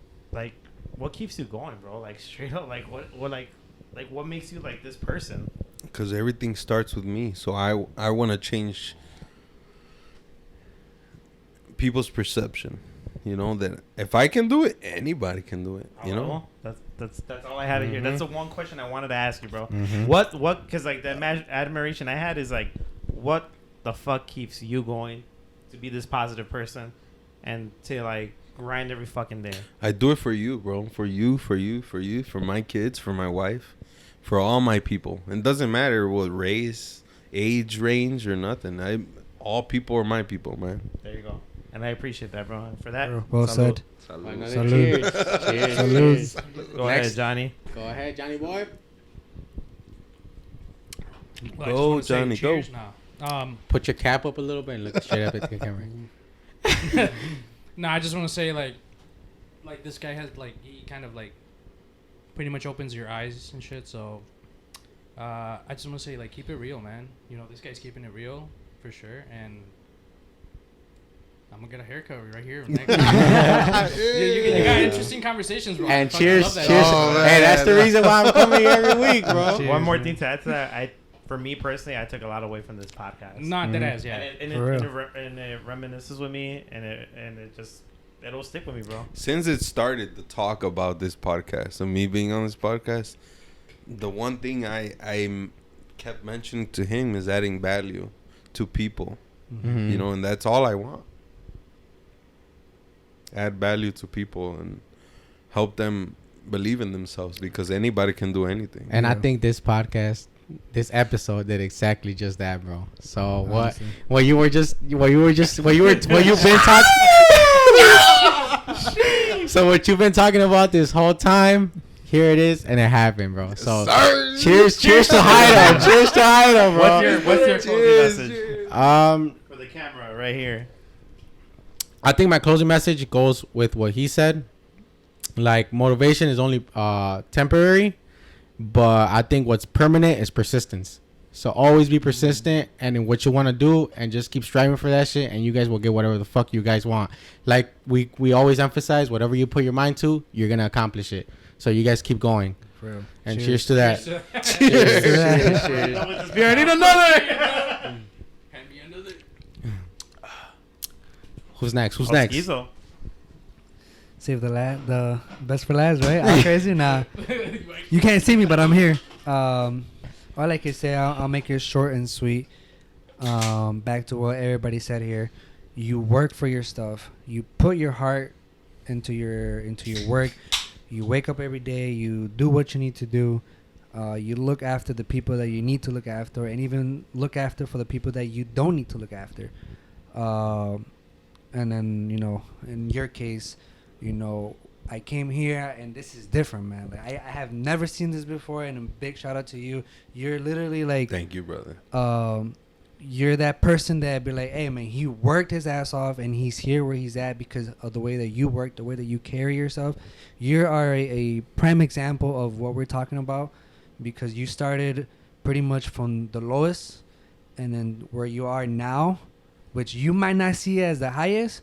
keeps you going, bro? Like straight up, like what makes you like this person? Because everything starts with me. So I want to change people's perception. That if I can do it, anybody can do it. That's all I had to hear. That's the one question I wanted to ask you, bro. Mm-hmm. What? Because like the admiration I had is like, what the fuck keeps you going to be this positive person and to like grind every fucking day? I do it for you, bro. For you, for my kids, for my wife, for all my people. It doesn't matter what race, age range, or nothing. All people are my people, man. There you go. And I appreciate that, bro. And for that, Well said. Salud. Salud. Cheers. Salud. Go ahead, Johnny. Go ahead, Johnny boy. Well, I just Go, wanna say Johnny, cheers go. now. Put your cap up a little bit and look straight up at the camera. No, I just want to say like this guy has like he kind of like pretty much opens your eyes and shit. So I just want to say like keep it real, man. This guy's keeping it real for sure, and I'm gonna get a haircut right here. You got interesting conversations, bro. And I fucking cheers, love that cheers. shit. Hey, that's the reason why I'm coming every week, bro. Cheers. One more thing to add to that, for me personally, I took a lot away from this podcast. Not that ass, yeah. And For real. it reminisces with me, and it'll stick with me, bro. Since it started, the talk about this podcast and me being on this podcast, the one thing I kept mentioning to him is adding value to people. Mm-hmm. And that's all I want. Add value to people and help them believe in themselves, because anybody can do anything. And I think this podcast, this episode did exactly just that, bro. So what you've been talking. So what you've been talking about this whole time, here it is, and it happened, bro. So cheers to Jairo. Cheers to Jairo, bro. What's your closing message? For the camera right here. I think my closing message goes with what he said. Like, motivation is only temporary, but I think what's permanent is persistence. So always be persistent and in what you want to do, and just keep striving for that shit, and you guys will get whatever the fuck you guys want. Like we always emphasize, whatever you put your mind to, you're gonna accomplish it. So you guys keep going. For real. And cheers to that. Cheers to that. We need another. Who's next? Who's next? Schizo. Save the best for last, right? I'm crazy. Nah, you can't see me, but I'm here. All I can say, I'll make it short and sweet. Back to what everybody said here. You work for your stuff. You put your heart into your work. You wake up every day. You do what you need to do. You look after the people that you need to look after, and even look after for the people that you don't need to look after. And then, in your case, I came here and this is different, man. Like, I have never seen this before, and a big shout out to you. You're literally like, Thank you, brother. You're that person that be like, hey man, he worked his ass off and he's here where he's at because of the way that you work, the way that you carry yourself. You are a prime example of what we're talking about, because you started pretty much from the lowest, and then where you are now, which you might not see as the highest,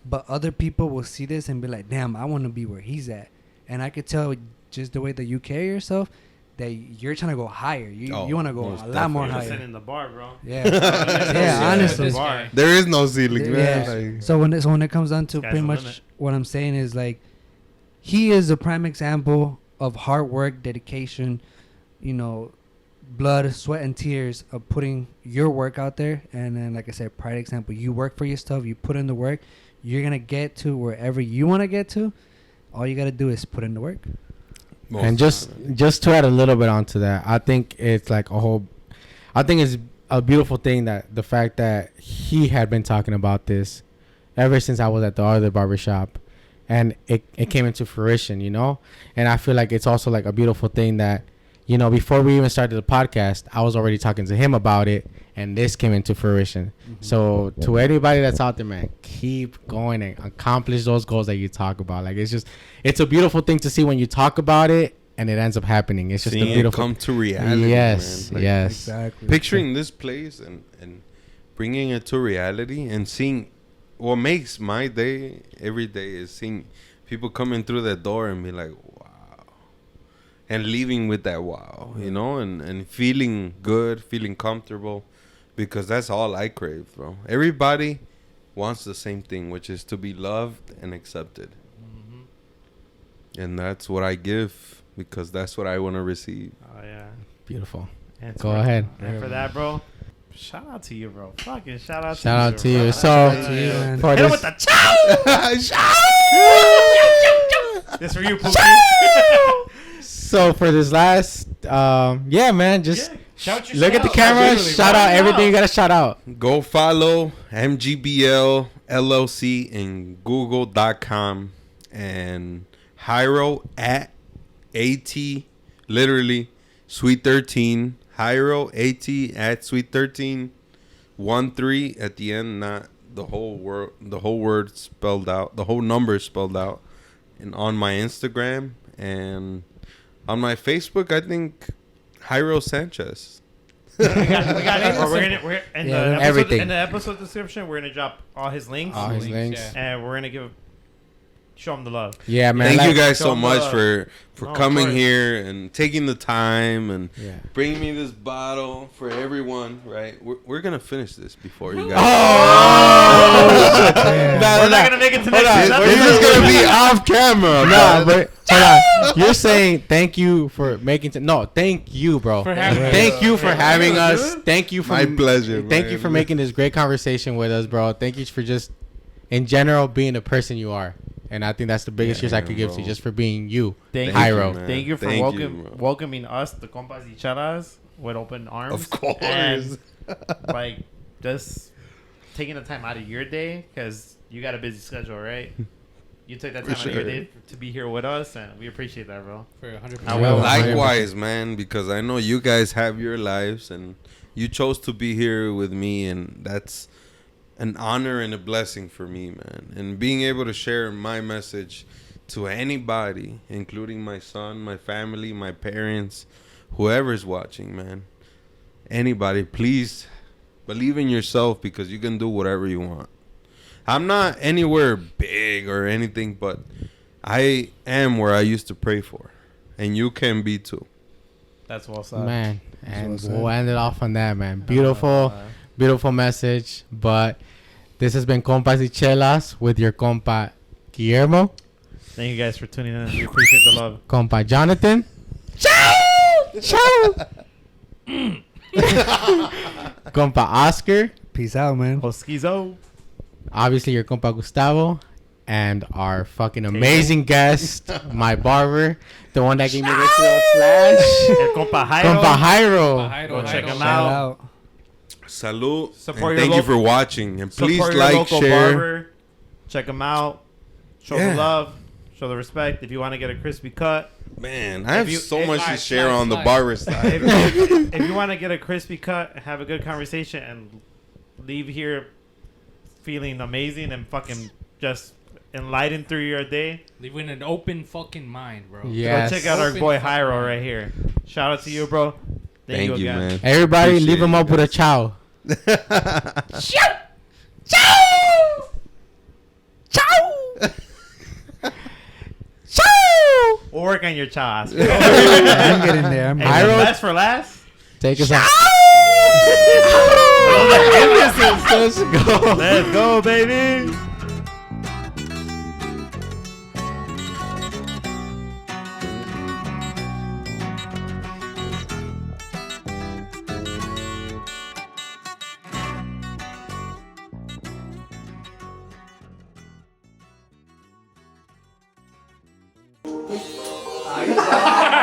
but other people will see this and be like, damn, I want to be where he's at. And I could tell just the way that you carry yourself that you're trying to go higher. You want to go a lot more You're higher. setting the bar, bro. Yeah. Yeah, honestly. There is no ceiling, man. Yeah. Like, So when it comes down to Sky's pretty the much limit. what I'm saying is, like, he is a prime example of hard work, dedication, blood, sweat, and tears of putting your work out there. And then, like I said, prime example, you work for your stuff, you put in the work, you're going to get to wherever you want to get to. All you got to do is put in the work. And just to add a little bit onto that, I think it's like I think it's a beautiful thing that the fact that he had been talking about this ever since I was at the other barbershop, and it came into fruition, you know. And I feel like it's also like a beautiful thing that, you know, before we even started the podcast, I was already talking to him about it, and this came into fruition. So to anybody that's out there, man, keep going and accomplish those goals that you talk about. Like, it's a beautiful thing to see when you talk about it and it ends up happening. It's just Seeing a beautiful it come to reality. Yes, man. Like, yes. Exactly. Picturing this place and bringing it to reality and seeing what makes my day every day is seeing people coming through that door and be like, wow, and leaving with that wow, you know, and feeling good, feeling comfortable, because that's all I crave, bro. Everybody wants the same thing, which is to be loved and accepted. And that's what I give, because that's what I want to receive. Oh yeah. Beautiful. And Go ahead. And for that, bro, shout out to you, bro. Fucking shout out Shout out to bro. you. Shout So out to you, man. for Hit him this, with the chow. This for you, Pookie. so for this last, yeah, man, just Shout look at the yourself out. camera, Literally, shout out right everything now. you gotta shout out. Go follow MGBL LLC in Google.com and Jairo at AT, literally Suite 13. Jairo AT at Suite 13. 13 at the end, not the whole word spelled out, the whole number spelled out. And on my Instagram and on my Facebook, I think Jairo Sanchez. we got it. We're in Yeah, the episode, everything. in the episode description. We're gonna drop all his links, All his links. Yeah. and we're gonna show him the love. Yeah, man. Thank you like- guys so Come much on. for No, of coming course. here and taking the time and Yeah. bringing me this bottle for everyone. Right, we're gonna finish this before you guys. Oh! We're not gonna make it to next on. episode. This is gonna be off camera. Nah, bro. but hold on. You're saying thank you for making no, thank you, bro. For having Thank you for having us. Thank you for My pleasure. Thank man. you for making this great conversation with us, bro. Thank you for just in general being the person you are. And I think that's the biggest cheers I could give to you, bro. just for being you. Thank Thank Jairo. you, man. Thank you for Thank you, bro. welcoming us, the Compas y Chelas, with open arms. Of course. And, like, just taking the time out of your day, because you got a busy schedule, right? You took that For time out of your sure. day to be here with us, and we appreciate that, bro. For 100%. I will. Likewise, man, because I know you guys have your lives and you chose to be here with me, and that's an honor and a blessing for me, man. And being able to share my message to anybody, including my son, my family, my parents, whoever's watching, man. Anybody, please believe in yourself, because you can do whatever you want. I'm not anywhere big or anything, but I am where I used to pray for. And you can be too. That's well said. Man. And well said. we'll end it off on that, man. Beautiful, beautiful message. But this has been Compas y Chelas with your compa Guillermo, Thank you guys for tuning in. We appreciate the love. compa Jonathan. Ciao! Compa Oscar. Peace out, man. Hoskizo. Obviously your compa Gustavo. And our fucking amazing guest, my barber, the one that gave me this little slash, El Compa Jairo. Compa Jairo. Go check him Shout out. out. Salud. Support And your thank you local- for watching. And please Support your like, local share. barber. Check him out. Show Yeah. the love. Show the respect. If you want to get a crispy cut, Man, I have you- so much to Slide, share slide, on the slide. barber side. if you want to get a crispy cut, have a good conversation, and leave here feeling amazing and fucking just enlightened through your day, Leave with an open fucking mind, bro. Yes. go check out our Open boy fucking Jairo mind. right here. Shout out to you, bro. Thank you again. man. Everybody, Appreciate leave him you up with a guys. ciao. We'll work on your chow. I'm getting there. I'm Hey, getting there. last for last. Take us out. Let's go, baby.